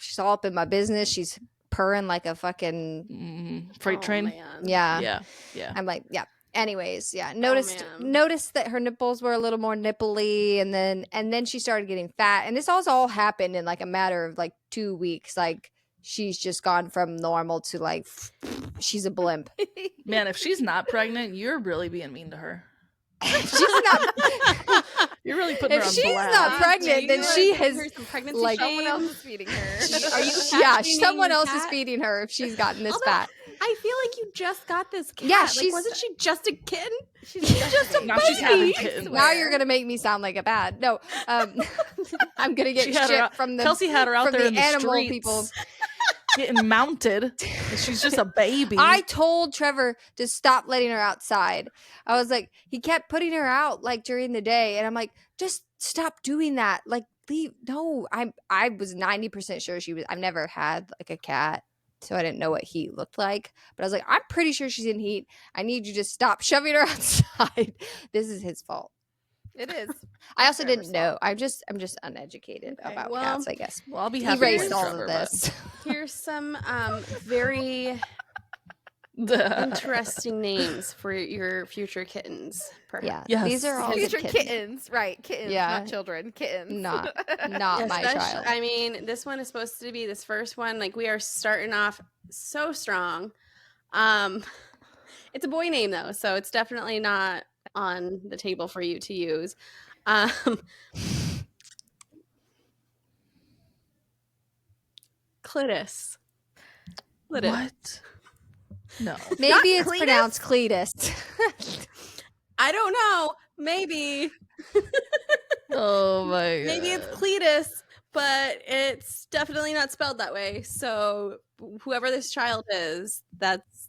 she's all up in my business. She's purring like a fucking freight train. Man. yeah. Yeah. I'm like, yeah. Anyways, yeah. Noticed that her nipples were a little more nipply, and then she started getting fat. And this all happened in like a matter of like 2 weeks. Like she's just gone from normal to like she's a blimp. Man, if she's not pregnant, you're really being mean to her. She's not. You're really putting her If on she's blast. not pregnant, then she has some pregnancy like shame. Someone else is feeding her. Are you yeah, fat-shaming someone your else is cat? feeding her if she's gotten this Although, fat. I feel like you just got this cat. Yeah, like, she's- wasn't she just a kitten? She's just a Now she's having baby. kittens. Now you're gonna make me sound like a bad. No, I'm gonna get She had her shit out- from the Kelsie had her out from there the in the animal streets, people. getting mounted. And she's just a baby. I told Trevor to stop letting her outside. I was like, he kept putting her out like during the day, and I'm like, just stop doing that. Like, leave. No, I was 90% sure she was. I've never had like a cat, so I didn't know what heat looked like. But I was like, I'm pretty sure she's in heat. I need you to stop shoving her outside. This is his fault. It is. I also Trevor's didn't know. I'm just uneducated Okay, about well, cats, I guess. well, I'll be happy Erased for all Trevor, of this. Here's some very but- interesting names for your future kittens. Perhaps. Yeah, Yes. these are all These the are kittens. kittens, right? Kittens, Yeah. not children. Kittens. Not Yeah, my especially- child. I mean, this one is supposed to be this first one. Like, we are starting off so strong. It's a boy name though, so it's definitely not on the table for you to use. Cletus. Cletus. What? No. Maybe it's Cletus? pronounced Cletus. I don't know. Maybe. Oh my god. Maybe it's Cletus, but it's definitely not spelled that way. So whoever this child is, that's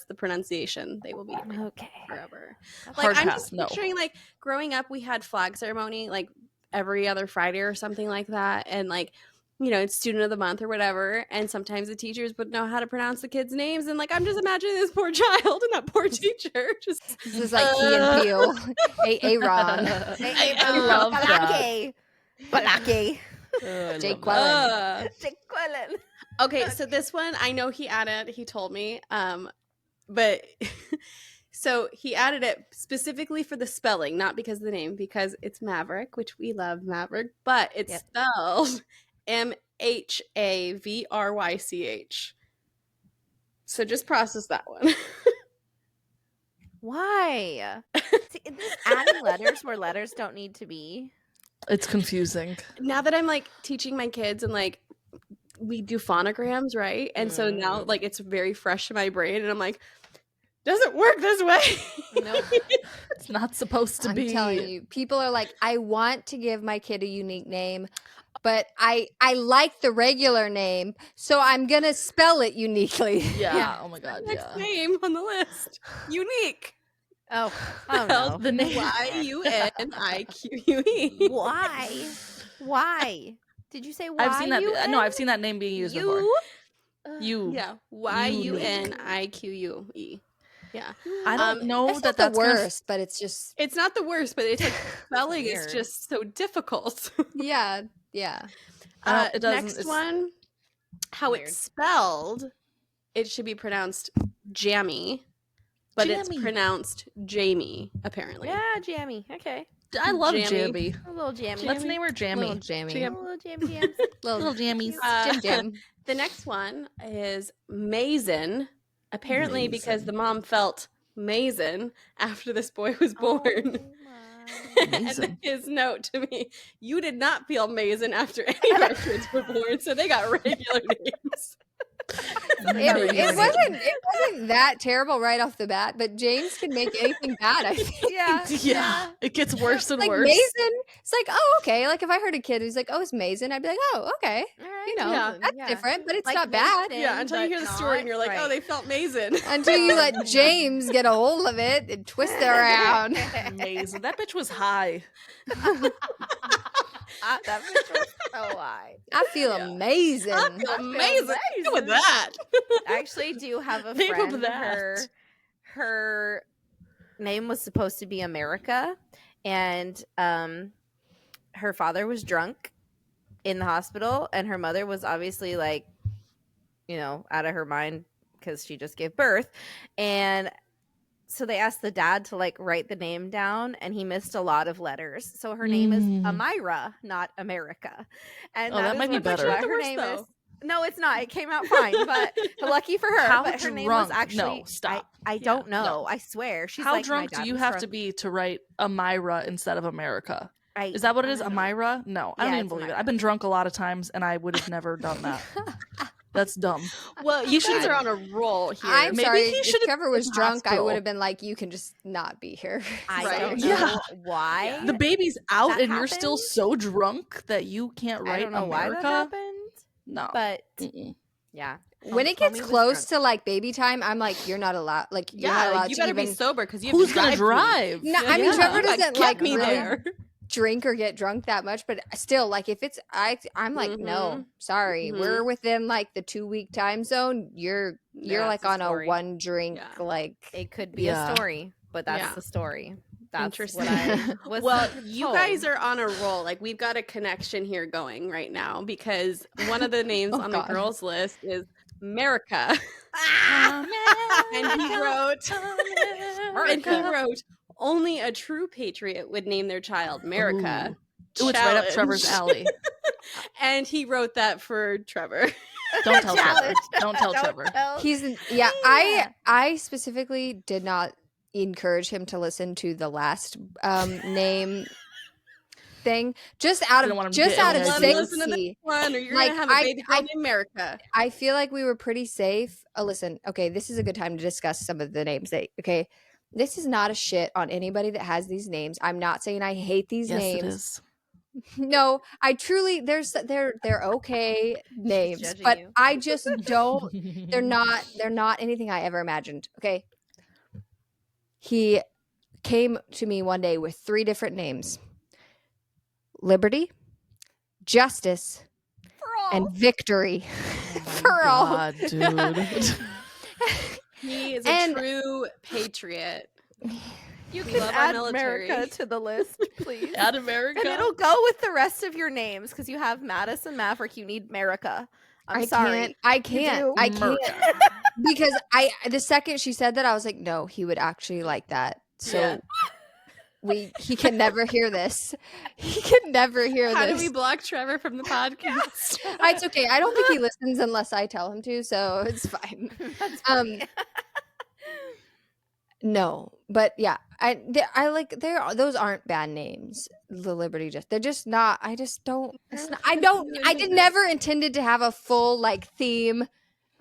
the pronunciation they will be Okay. forever. Hard Like, I'm pass, just no. picturing, like, growing up, we had flag ceremony like every other Friday or something like that, and like, you know, it's student of the month or whatever, and sometimes the teachers would know how to pronounce the kids' names, and like, I'm just imagining this poor child and that poor teacher just This is like Key and Peele. Aaron. I love that. Balake. Balake. Jake Quellen. Jake Quellen. Okay, so this one I know he told me, but so he added it specifically for the spelling, not because of the name, because it's Maverick, which we love Maverick, but it's spelled Mhavyrych. So just process that one. Why? See, is this adding letters where letters don't need to be? It's confusing. Now that I'm like teaching my kids and like we do phonograms, right? And so now like it's very fresh in my brain, and I'm like, doesn't work this way. Nope. It's not supposed to I'm be. telling you, people are like, I want to give my kid a unique name, but I like the regular name, so I'm gonna spell it uniquely. Yeah. Oh my god. Next Yeah. name on the list. Unique. Oh no. The name. YUNIQUE. Why? Why? Did you say why? I've seen that. No, I've seen that name being used before. You. Yeah. YUNIQUE. Yeah. I don't know It's that not the that's worst, but it's just It's not the worst, but it's like spelling is Weird. just so difficult. yeah. It doesn't. Next it's- one, how Weird. it's spelled, it should be pronounced jammy, but it's Jammy. pronounced Jamie, apparently. Yeah, jammy. Okay. I love Jammy. Jammy. A little jammy. Let's name her Jammy. Little jammy. Jam- A little jammy jams. Little jammies. Jim Jim. The next one is Mason, apparently because the mom felt Mason after this boy was born. And Mason. his note to me, you did not feel Mason after any of our kids were born, so they got regular names. It wasn't that terrible right off the bat, but James can make anything bad, I think. Yeah. Yeah. It gets worse and Like worse. Mason, it's like, oh, okay. Like if I heard a kid who's like, oh, it's Mason, I'd be like, oh, okay. All right. You know, Yeah. that's Yeah. different, but it's Like not bad. Mason, Yeah, until you but hear the story and you're like, not oh, they felt Mason. Until you let James get a hold of it and twist it around. Amazing. That bitch was high. That bitch was so high. I feel amazing. I feel amazing. Look at that. I actually do have a Name of friend. that. Her name was supposed to be America, and her father was drunk in the hospital, and her mother was obviously like, you know, out of her mind because she just gave birth, and so they asked the dad to like write the name down, and he missed a lot of letters. So her name is Ahmira, not America. And Oh, that might be is better. what Not the her worst, name though. is. No, it's not. It came out fine, but lucky for her. How but her name was drunk? actually. No, stop. I don't know. I swear. She's How like, my drunk dad do you was have drunk. to be to write Amira instead of America? Is that what it is? I don't- Amira? No, I don't Yeah, even it's believe it. Amira. I've been drunk a lot of times and I would have never done that. That's dumb. Well, you guys are on a roll here. I'm Maybe sorry. he If should've Trevor been was in the drunk, I would hospital. have been like, you can just not be here. I Right. don't know Yeah. why. The baby's out That and you're still happened? so drunk that you can't I write don't know why that America. happened, No. but Mm-mm. yeah. When it Homie gets was close drunk. to like baby time, I'm like, you're not allowed. Like, you're not Yeah, allowed like, you to better even. be sober because you. Who's have gonna drive? No, I mean, Yeah. Trevor You gotta doesn't get like me really there. drink or get drunk that much, but still, like, if it's I'm like, no, sorry, Mhm. we're within like the 2-week time zone. You're Yeah, like it's a on story. a 1 drink Yeah. like. It could be Yeah. a story, but that's Yeah. the story. That's Interesting. what I was. Well, you told. guys are on a roll. Like we've got a connection here going right now because one of the names Oh, on God. the girls' list is America, and he wrote, only a true patriot would name their child America. Ooh, it's right up Challenge. Trevor's alley. And he wrote that for Trevor. Don't tell Trevor. Challenge. Don't tell Trevor. He's Yeah. I specifically did not encourage him to listen to the last name thing just out Didn't want of him to get Let him Listen listen to this sympathy. one, or you're Like, gonna have a baby girl named America. I feel like we were pretty safe. Listen, okay, this is a good time to discuss some of the names. Okay, this is not a shit on anybody that has these names. I'm not saying I hate these Yes, names. it is. No, I truly they're okay names, judging but you. I just don't. They're not anything I ever imagined. Okay, he came to me one day with 3 different names: Liberty, Justice, and Victory. For all. God, dude. He is a And- true patriot. You We can love our add military. America to the list, please. Add America. And it'll go with the rest of your names because you have Madison Maverick. You need America. I'm sorry. I can't. do. I can't. America. Because the second she said that, I was like, no, he would actually like that. So Yeah. he can never hear this. He can never hear How do this. we block Trevor from the podcast? It's okay. I don't think he listens unless I tell him to, so it's fine. That's funny. No, but yeah, I like those aren't bad names. The Liberty they're just not. I just don't. It's not, I did never intended to have a full like theme.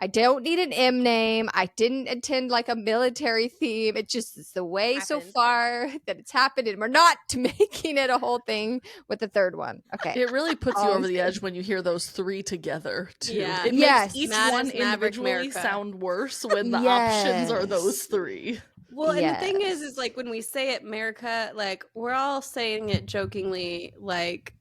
I don't need an M name. I didn't intend like a military theme. It just is the way so Happened. far that it's happened, and we're not making it a whole thing with the third one. Okay. It really puts you Um, over the edge when you hear those 3 together, too. Yeah. It Yes. makes each Madison, one Maverick, individually America. sound worse when the options are those 3. Well, and the thing Yes. is like when we say it, America, like we're all saying it jokingly, like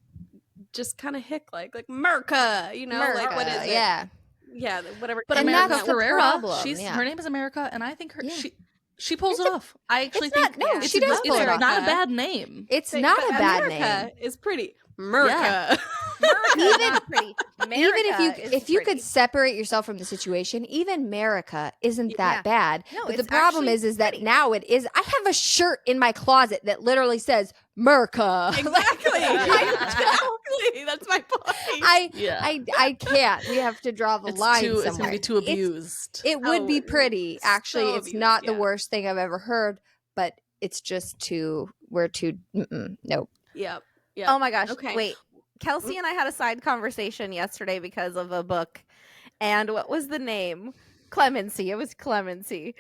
just kind of hick like America, you know, like what is America, it? yeah. Yeah, whatever. But And America that's the Ferrera, problem, she's yeah. her name is America, and I think Yeah. she pulls it off. I actually It's think not- no, it's she does it's pull it off. not a bad name. It's But not a bad America name. is pretty. America. Even not pretty. Even America is if you pretty. could separate yourself from the situation, even America isn't that Yeah. bad. No, but the it's problem actually is that pretty. now it is. I have a shirt in my closet that literally says Merca. Exactly. Exactly. That's my point. Yeah. I can't. We have to draw the It's line too. somewhere. It's gonna be too It's- abused. It would be Oh, pretty. Actually, so it's abused, not the yeah. worst thing I've ever heard, but it's just too. We're too. Nope. Yep. Yep. Oh my gosh. Okay. Wait. Kelsie and I had a side conversation yesterday because of a book. And what was the name? Clemency. It was Clemency.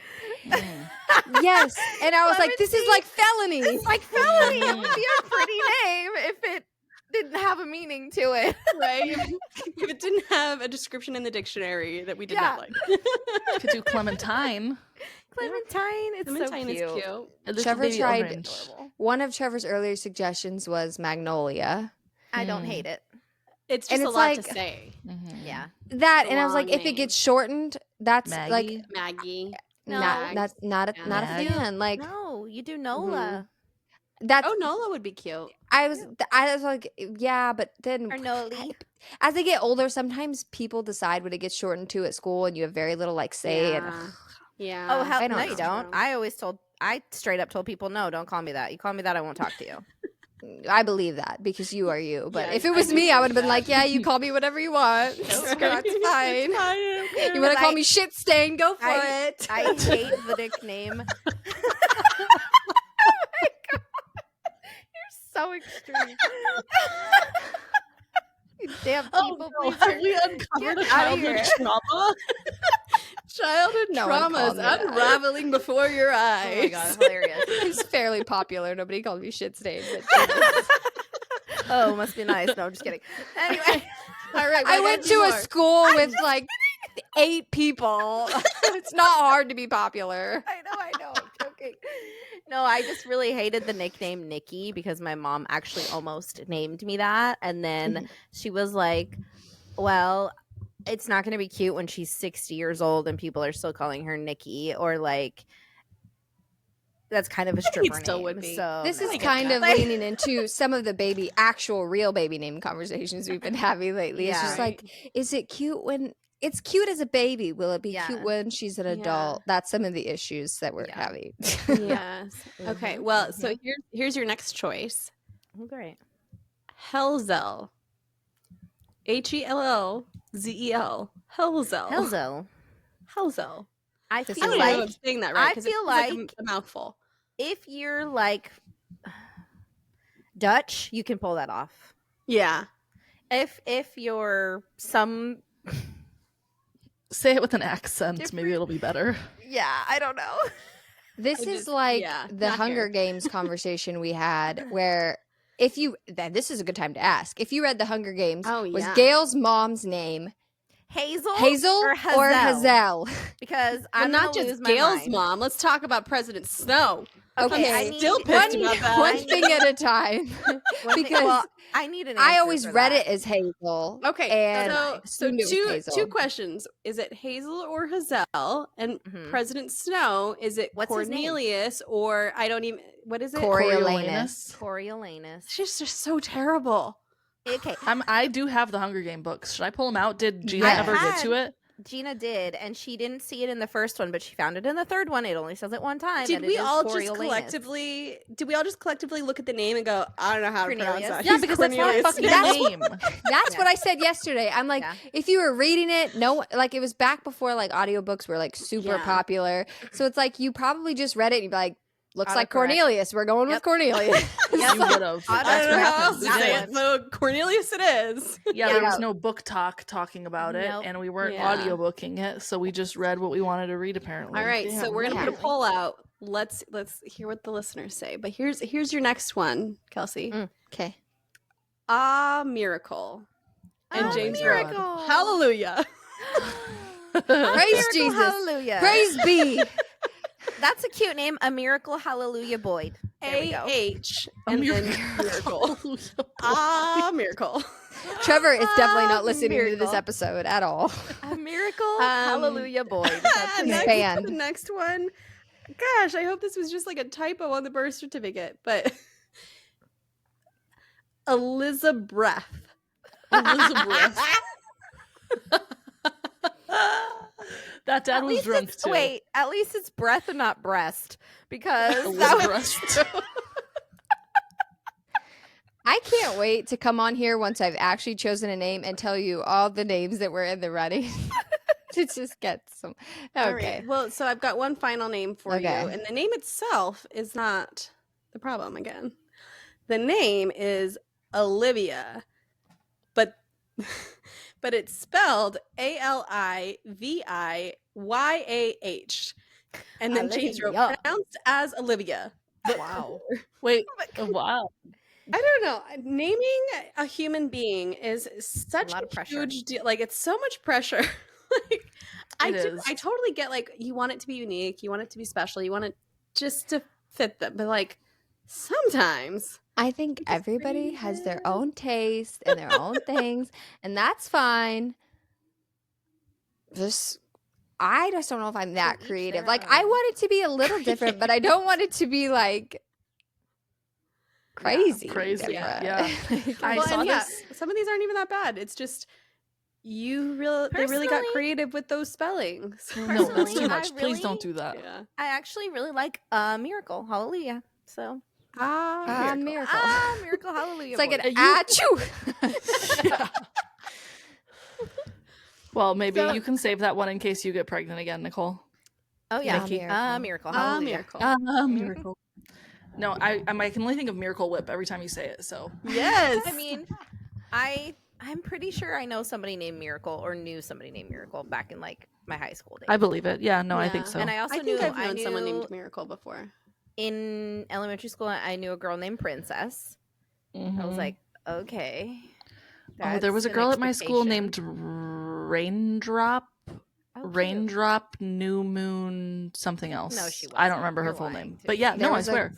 Yes, and I was like, this is Clemency. like felony. It's like felony. It would be a pretty name if it didn't have a meaning to it. Right. If it didn't have a description in the dictionary that we did not like. Could do Clementine. Clementine. It's Clementine so cute. is cute. A little Trevor baby tried- orange. One of Trevor's earlier suggestions was Magnolia. I don't hate it. It's And just a it's lot like- to say. Mhm. Yeah. That a and I was like, long if it name. gets shortened, that's like Maggie. Maggie. No. not not a Mag. fan. Like No, you do Nola. that's Oh, Nola would be cute. I was like, yeah, but then Or Noli. as they get older, sometimes people decide what it gets shortened to at school, and you have very little like say. And Yeah. Oh, hell I no, don't you know. don't. I straight up told people, no, don't call me that. You call me that, I won't talk to you. I believe that because you are you. But Yeah, if it I was do me, I believe would have been that. like, yeah, you call me whatever you want. That's fine. You want to Because call I- me shit stain? Go for I- it. I hate the nickname. Oh my God. You're so extreme. You damn Oh, people no. pleaser. Have we uncovered a Get outta here. childhood trauma? Childhood No one trauma is called me that. unraveling before your eyes. Oh my god, hilarious. It's fairly popular. Nobody called me shit's name. But Oh, must be nice. No, I'm just kidding. Anyway, All right, I went to a school with like 8 people. It's not hard to be popular. I know. I'm joking. No, I just really hated the nickname Nikki because my mom actually almost named me that. And then she was like, well, it's not going to be cute when she's 60 years old and people are still calling her Nikki, or like, that's kind of a stripper still name. would be. So This no. is kind of leaning into some of the actual real baby name conversations we've been having lately. It's Yeah. just like, is it cute when it's cute as a baby? Will it be Yeah. cute when she's an Yeah. adult? That's some of the issues that we're Yeah. having. Yes. Okay. Well, so here's your next choice. Oh, great. Hellzel. Hellzel. Hellzel. Helzo. Hellzel. I This feel I don't is know if I'm like saying that right. I 'cause it feel feels like a mouthful. if you're like Dutch, you can pull that off. Yeah. If you're some Say it with an accent. Maybe Different- it'll be better. yeah, I don't know. This I is just- like yeah, the not Hunger here. Games conversation we had where this is a good time to ask. If you read the Hunger Games, Oh, was yeah. Gail's mom's name Hazel Hazel or Hazel? because Well, I'm not gonna just lose my Gail's mind. mom. Let's talk about President Snow. Okay, I I'm need still pissed about that. one thing at a time. Because well, I need an I answer always for read that. it as Hazel. Okay, and so assumed it was two Hazel. questions: is it Hazel or Hazel? And Mhm. President Snow, is it What's his name? Cornelius or I don't even what is it? Coriolanus. Coriolanus. It's just so terrible. Okay, I do have the Hunger Game books. Should I pull them out? Did Gina Yeah. ever get to it? Gina did, and she didn't see it in the first one, but she found it in the third one. It only says it one time. Did and it we is all just Coriolanus. collectively look at the name and go, I don't know how to pronounce Cornelius? that. Yeah, He's because that's not a Cornelius. fucking That's- name. That's Yeah. what I said yesterday. I'm like, Yeah. if you were reading it, like it was back before like audiobooks were like super Yeah. popular. So it's like you probably just read it and you'd be like, looks like Autocorrect. Cornelius. We're going with Yep. Cornelius. You would have. I I That's don't know what how happened. else to We say did. it. So Cornelius it is. Yeah, there was no book talk talking about it, Nope. and we weren't Yeah. audiobooking it, so we just read what we wanted to read. Apparently, All right, so Damn. we're gonna put a Yeah. poll out. Let's hear what the listeners say. But here's your next one, Kelsie. Okay. Ahmiracle. And James wrote, Miracle. Hallelujah. Praise Miracle, Jesus. Hallelujah. Praise be. That's a cute name. A Miracle Hallelujah Boyd. There we go. A-H and then miracle. Miracle. Trevor is definitely not listening to this Miracle. episode at all. A Miracle Hallelujah Boyd. That's He's next, banned. The next one. Gosh, I hope this was just like a typo on the birth certificate, but Elizabeth. Elizabeth. That dad At was least drunk it's- too. Wait, at least it's breath and not breast, because that was Elizabeth. I can't wait to come on here once I've actually chosen a name and tell you all the names that were in the running to just get some. All Okay. right. Well, so I've got one final name for Okay. you, and the name itself is not the problem again. The name is Olivia, but it's spelled Aliviyah, and then James wrote Olivia. pronounced as Olivia. wow. Wait, wow. I don't know. Naming a human being is such lot a of pressure. huge deal. Like it's so much pressure. Like I is. totally get like you want it to be unique, you want it to be special, you want it just to fit them, but like sometimes I think everybody has their own taste and their own things, and that's fine. I just don't know if I'm that each creative. their Like, I own. want it to be a little different, but I don't want it to be like crazy. crazy, different. yeah. Like, I well, saw and this. some of these aren't even that bad. It's just they really got Personally- creative with those spellings. No, that's Personally, too I much. Please really- don't do that. Yeah. I actually really like Miracle Hallelujah. So Miracle. Miracle Hallelujah. It's like Boyd. an achoo. Well, maybe So- you can save that one in case you get pregnant again, Nicole. oh yeah, Nikki. Miracle Hallelujah. Miracle. Miracle. No, I can only think of Miracle Whip every time you say it. So Yes. I mean, I'm pretty sure I know somebody named Miracle or knew somebody named Miracle back in like my high school days. I believe it. Yeah, no, I think Yeah. so. And I also I think knew I've known someone named Miracle before. in elementary school. I knew a girl named Princess. I was Mhm. like, okay. Oh, there was a that's an girl at my school expectation. named Raindrop. Oh, cute. Raindrop, New Moon, something else. No, she I don't wasn't. remember her You're full lying name. to But me. yeah, There no, I was a- swear.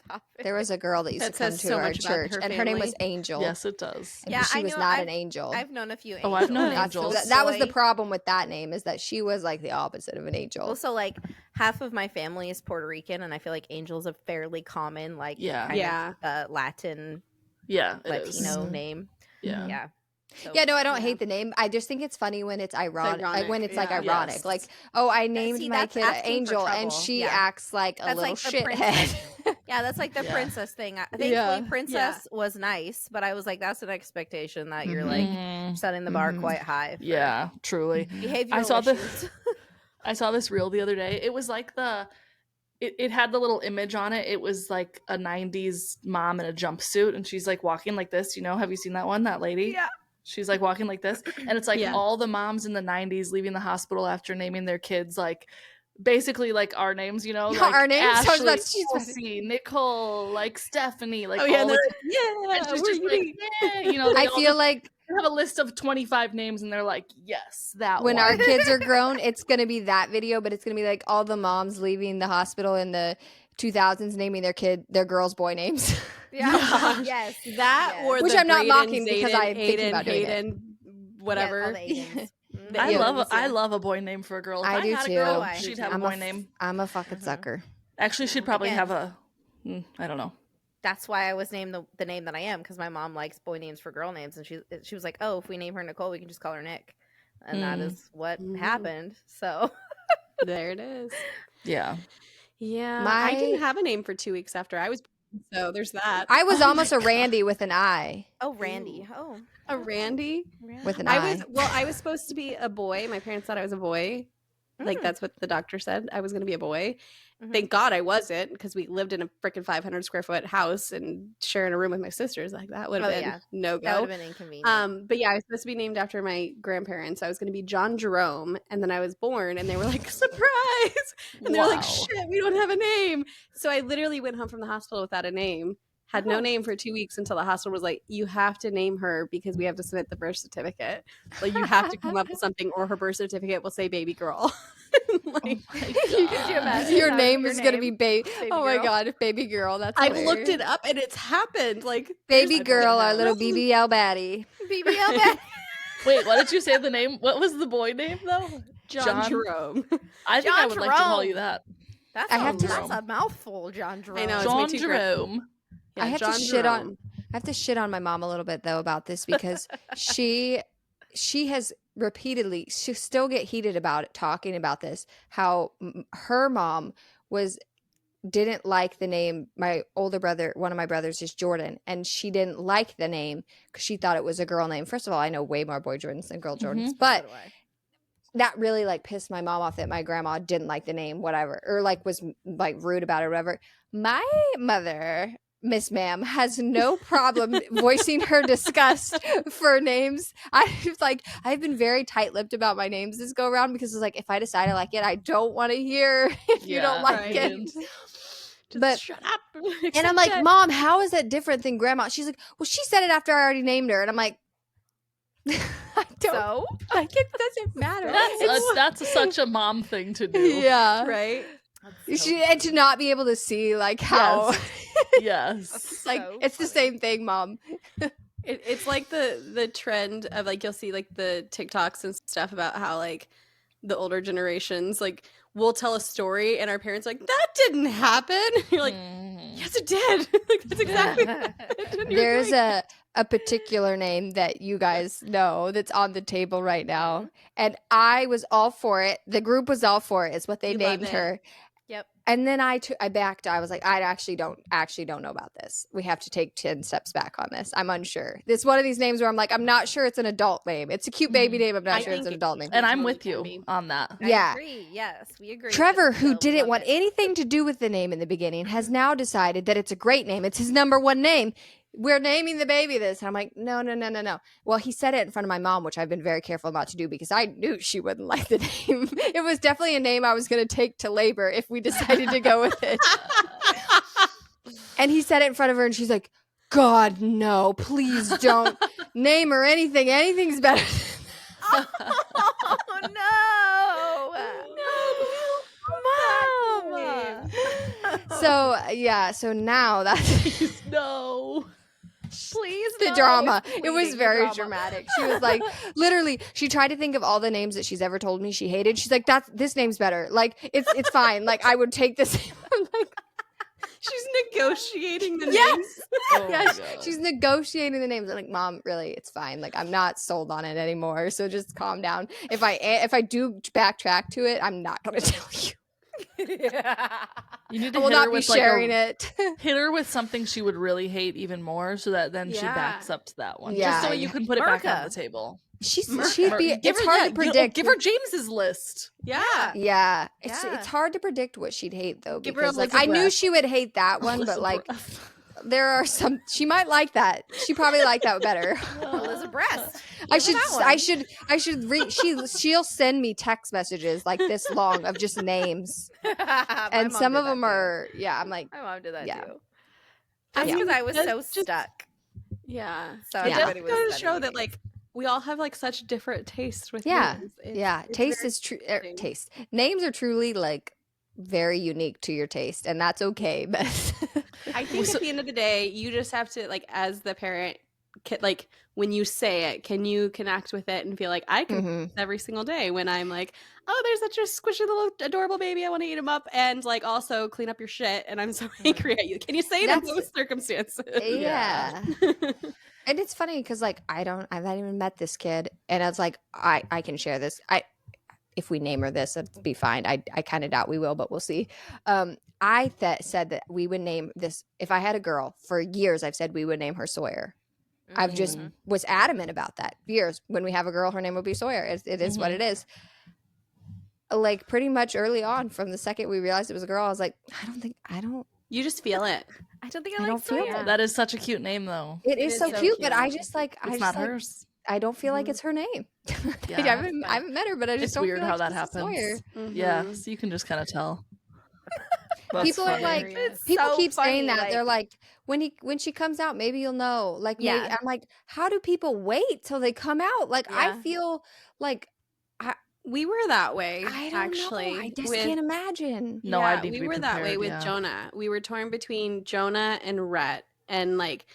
Stop it. There was a girl that used That to come says to so our much about church, her and her name was family. Angel. Yes, it does. But Yeah, she I was know- not I've- an angel. I've known a few Oh, I've known angels. angels. That was the Soy. problem with that name, is that she was like the opposite of an angel. Also, like half of my family is Puerto Rican, and I feel like Angel's a fairly common, like Yeah. kind Yeah. of Latin Yeah, it is. Latino name. Yeah. Yeah. So, Yeah, no, I don't Yeah. hate the name. I just think it's funny when it's ironic. Like when it's like yeah. ironic. Yes. Like, oh, I named see, my that's kid asking for Angel, and trouble. she Yeah. acts like a That's little like the shithead. princess. Yeah, that's like the Yeah. princess thing. Thankfully, Yeah. princess was nice, but I was like, that's an expectation that you're like Mhm. setting the bar Mhm. quite high. For Yeah, truly. behavioral I saw issues. I saw this reel the other day. It was like it had the little image on it. It was like a 90s mom in a jumpsuit, and she's like walking like this, have you seen that one? That lady? Yeah. She's like walking like this, and it's like Yeah. all the moms in the 90s leaving the hospital after naming their kids like basically like our names, Yeah, like our names? So Ashley, that's- she's- Kelsey, Nicole, like Stephanie, like Oh yeah, all and the they're like, and yeah, she's we're just like, unique. yeah, they I all feel just like have a list of 25 names, and they're like, yes, that when one. our kids are grown, it's going to be that video, but it's going to be like all the moms leaving the hospital in the 2000s naming their girls boy names. Yeah. Yes. That Yes. or Which the I'm not Brayden, mocking because Zayden, I'm thinking Aiden, about doing it. Hayden, whatever. Yes, I Yeah. love a boy name for a girl. If I do had too. a girl, So do I. she'd have I'm a boy f- name. I'm a fucking Mhm. sucker. Actually, she'd probably Again. have a I don't know. That's why I was named the name that I am, because my mom likes boy names for girl names, and she was like, oh, if we name her Nicole, we can just call her Nick, and that Mm. is what Mhm. happened. So There it is. Yeah. Yeah, I My- didn't have a name for 2 weeks after I was born, so there's that. I was Oh almost my a Randy with an I. oh, Randy. Oh, a Randy. With an I I. was supposed to be a boy. My parents thought I was a boy. Like Mm. that's what the doctor said. I was going to be a boy. Mhm. Thank God I wasn't, because we lived in a freaking 500 square foot house and sharing a room with my sisters. Like that would have Oh, been yeah. no that would go. have been inconvenient. But yeah, I was supposed to be named after my grandparents. I was going to be John Jerome, and then I was born, and they were like, "Surprise!" And they were like, Wow. "Shit, we don't have a name." So I literally went home from the hospital without a name. Had no Oh. name for 2 weeks until the hospital was like, "You have to name her because we have to submit the birth certificate. Like you have to come up with something, or her birth certificate will say baby girl." Like, Could you imagine Your having name your is gonna be name baby. Baby Oh my girl? god, baby girl. That's I've looked hilarious. it up and it's happened. Like Baby there's- girl, our No. little BBL baddie. BBL back. Wait, what did you say the name? What was the boy name though? John Jerome. I think I John would like to call Jerome. you that. That's I have to- that's a mouthful, John Jerome. I know, it's John way too gra- Jerome. Yeah, I have John to shit on. Jerome. I have to shit on my mom a little bit though about this because she has repeatedly, she still get heated about it, talking about this, how her mom didn't like the name. My older brother, one of my brothers, is Jordan, and she didn't like the name because she thought it was a girl name. First of all, I know way more boy Jordans than girl Jordans, but So do I. that really like pissed my mom off that my grandma didn't like the name, whatever, or like was like rude about it or whatever. My mother, Miss Ma'am, has no problem voicing her disgust for names. I've been very tight-lipped about my names this go around because it's like, if I decide I like it, I don't want to hear if you don't Yeah, like right. it. Just But- shut up. And I'm like, Mom, how is that different than Grandma? She's like, well, she said it after I already named her, and I'm like, I don't So like it. Doesn't matter. That's such a mom thing to do. Yeah. right? And to not be able to see like how Yes. like so it's the funny. same thing, Mom. It's like the trend of like you'll see like the TikToks and stuff about how like the older generations like we'll tell a story and our parents are like that didn't happen. You're like Mhm. yes it did. Like that's exactly what happened. And you're There's like, a particular name that you guys know that's on the table right now, and I was all for it. The group was all for it. Is what they You love named it. her. Yep. And then I backed. I was like, I actually don't know about this. We have to take 10 steps back on this. I'm unsure. It's one of these names where I'm like, I'm not sure it's an adult name. It's a cute baby name. I'm not sure it's an adult name. And I'm totally with can you be. on that. Yeah. I agree. Yes, we agree. Trevor, but who still didn't love want it. anything to do with the name in the beginning, has now decided that it's a great name. It's his number one name. We're naming the baby this. And I'm like, no. Well, he said it in front of my mom, which I've been very careful not to do because I knew she wouldn't like the name. It was definitely a name I was going to take to labor if we decided to go with it. And he said it in front of her and she's like, God, no, please don't name her anything. Anything's better. Oh no, Mom. So now that's No. Please, the no, drama. it's It was pleading, very drama. dramatic. She was like, literally, she tried to think of all the names that she's ever told me she hated. She's like, this name's better. Like, it's fine. Like, I would take this. I'm like, She's negotiating the Yes! names. Oh yeah, my God. she's negotiating the names. I'm like, Mom, really, it's fine. Like, I'm not sold on it anymore. So just calm down. If I do backtrack to it, I'm not gonna tell you. You need to I will hit her not be with like sharing a, it. hit her with something she would really hate even more, so that then she Yeah. backs up to that one. Yeah. Just so you can put it back on Merca. the table. She'd Give be. her- It's hard to predict. Give her James's list. Yeah. Yeah, Yeah. it's hard to predict what she'd hate though, Give her because like I knew Elizabeth. she would hate that one, but like there are some she might like that. She probably like that better. Elizabeth Breast. I should she'll send me text messages like this long of just names, and some of them are I'm like My mom did that Yeah. too. Just because I was That's so just- stuck. Yeah. So It everybody does was go to sending show me that names. like we all have like such different tastes with Yeah. names. It's taste very is true. interesting. Taste names are truly like very unique to your taste, and that's okay. But I think at the end of the day, you just have to like, as the parent, like when you say it, can you connect with it and feel like I can Mhm. every single day when I'm like, oh, there's such a squishy little adorable baby, I want to eat him up, and like also clean up your shit, and I'm so angry at you. Can you say it in That's- those circumstances? yeah. And it's funny because like I've not even met this kid, and it's like I can share this. If we name her this, it'd be fine. I kind of doubt we will, but we'll see. I said that we would name this if I had a girl. For years, I've said we would name her Sawyer. I've just was adamant about that. Years when we have a girl, her name will be Sawyer. It is what it is. Like pretty much early on, from the second we realized it was a girl, I was like, I don't. You just feel it. I don't think I I don't like feel Sawyer. it. That is such a cute name, though. It is so cute, but I just like It's I not just like, hers. I don't feel like it's her name. Yeah. I haven't met her, but I just It's don't weird feel how like that she's a Sawyer. happens. Yeah, so you can just kind of tell. That's People are funny. like, It's people so keep saying funny, that. They're like, when she comes out, maybe you'll know. Like, maybe, Yeah. I'm like, how do people wait till they come out? Like, I Yeah. feel like We were that way. I don't actually. know. I just with- can't imagine. No, yeah, I'd need we to be were that way prepared, with yeah. Jonah. We were torn between Jonah and Rhett, and like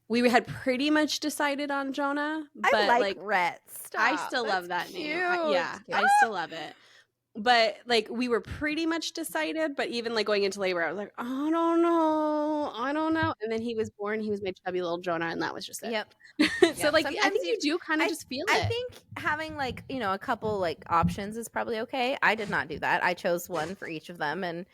we had pretty much decided on Jonah, but I like Rhett. I Stop. still love that That's name. cute. Yeah, I still love it. But like we were pretty much decided, but even like going into labor, I was like, I don't know. And then he was born. He was my chubby little Jonah, and that was just it. Yep. So Yep. like I Sometimes think you do kind of I- just feel I it. think having like, a couple like options is probably okay. I did not do that. I chose one for each of them, and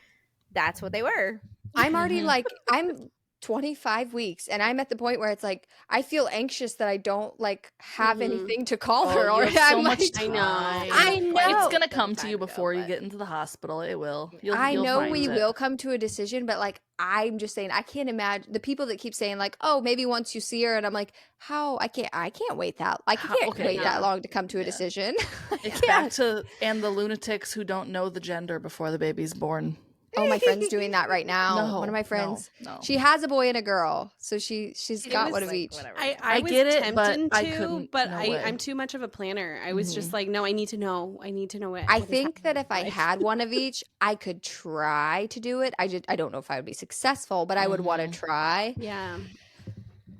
that's what they were. I'm already Mhm. like, I'm 25 weeks, and I'm at the point where it's like, I feel anxious that I don't like have Mhm. anything to call Oh, her. you Or have so I'm much like, I know. time. I know. It's gonna Some come to time you ago, before you but- get into the hospital. It will. You'll I know find we it. will come to a decision, but like I'm just saying, I can't imagine the people that keep saying like, oh, maybe once you see her, and I'm like, how? I can't wait that. I can't Okay, wait yeah. that long to come to a Yeah. decision. I It's can't. back to and the lunatics who don't know the gender before the baby's born. Oh, my friend's doing that right now. No, One of my no, friends. no. She has a boy and a girl, so she's It got was, one of like, each. whatever. I I was get it, but tempted I to, couldn't- but no way. I'm too much of a planner. I was just like, no, I need to know. I need to know it. I what is think that if I happening. had one of each, I could try to do it. I don't know if I would be successful, but I would want to try. Yeah.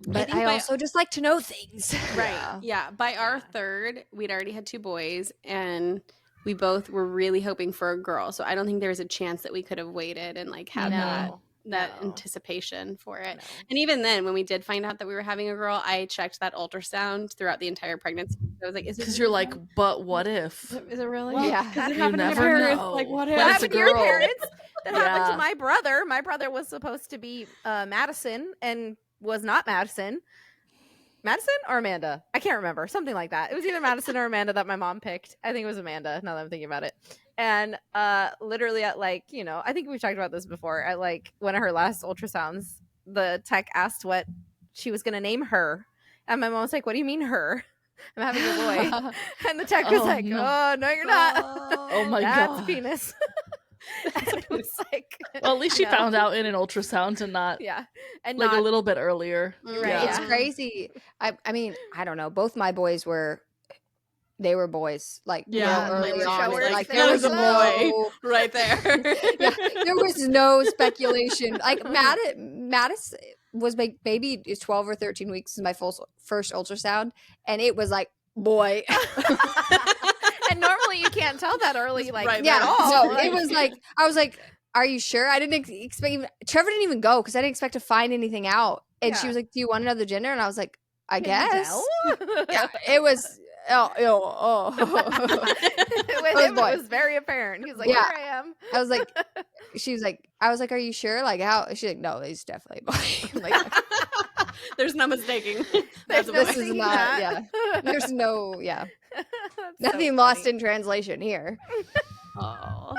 But think I by- also just like to know things. Right. Yeah. By our third, we'd already had 2 boys, and we both were really hoping for a girl. So I don't think there's a chance that we could have waited and like had that No. anticipation for it. No. And even then, when we did find out that we were having a girl, I checked that ultrasound throughout the entire pregnancy. I was like, is it Because you're like, but what if? is it really? Yeah. Does it You happen to my never parents? know. Like, what But if? it's a happened to your girl. parents? That happened to my brother. My brother was supposed to be Madison and was not Madison. Madison or Amanda? I can't remember. Something like that. It was either Madison or Amanda that my mom picked. I think it was Amanda, now that I'm thinking about it. And literally at like, you know, I think we've talked about this before. At like one of her last ultrasounds, the tech asked what she was going to name her. And my mom was like, what do you mean her? I'm having a boy. And the tech was like, no. oh, no, you're not. Oh my That's God. penis. And it was like, Well, at least she no. found out in an ultrasound and not and like not, a little bit earlier. Right, Yeah. It's crazy. I mean, I don't know. Both my boys were boys. Like, Yeah, real early they were on. showers. Like, They there were was slow. right there. yeah, there was no speculation. Like, Mattis was my baby is 12 or 13 weeks is my first ultrasound, and it was like, boy. and normally you can't tell that early, like Right, Yeah, at all. no, it was like, I was like, are you sure? I didn't expect, Trevor didn't even go because I didn't expect to find anything out. And she Yeah. was like, do you want another gender? And I was like, I Can you guess. tell? Yeah, it was, oh. With was him, boy. it was very apparent. He was like, Yeah. here I am. I was like, she was like, I was like, are you sure? Like, how? She's like, no, he's definitely a boy. I'm like, There's no mistaking. There's That's no this is mistaking not, that. yeah. There's no, yeah. That's Nothing so lost funny. in translation here. Oh.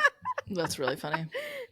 That's really funny.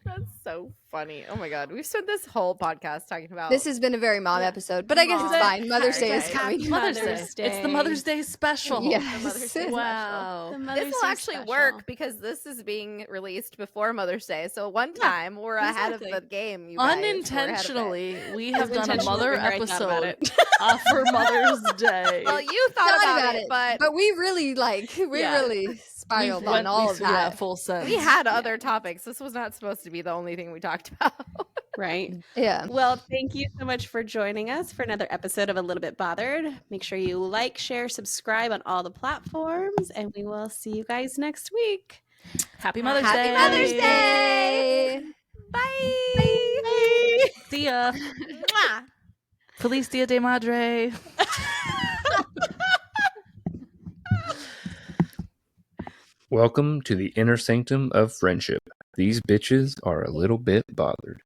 That's so funny. Oh my God. We've spent this whole podcast talking about This has been a very mom episode, but I guess it's Mom. fine. Mother's Day is Okay. coming. Mother's Mother's Day. It's the Mother's Day special. Yes. Mother's Day Wow. This will actually work because this is being released before Mother's Day. So one time we're ahead of exactly. the game. You guys. We're ahead of it. Unintentionally, we have done a Unintentionally, mother I thought about episode it. for Mother's Day. Well, you thought about it, but we really really spiraled on all of that. Full sense. we had other topics. This was not supposed to be the only thing we talked about. Right. Yeah. Well, thank you so much for joining us for another episode of A Little Bit Bothered. Make sure you like, share, subscribe on all the platforms, and we will see you guys next week. Happy Mother's Happy Day. Mother's Day. Bye. See ya. Mwah. Feliz Dia de Madre. Welcome to the inner sanctum of friendship. These bitches are a little bit bothered.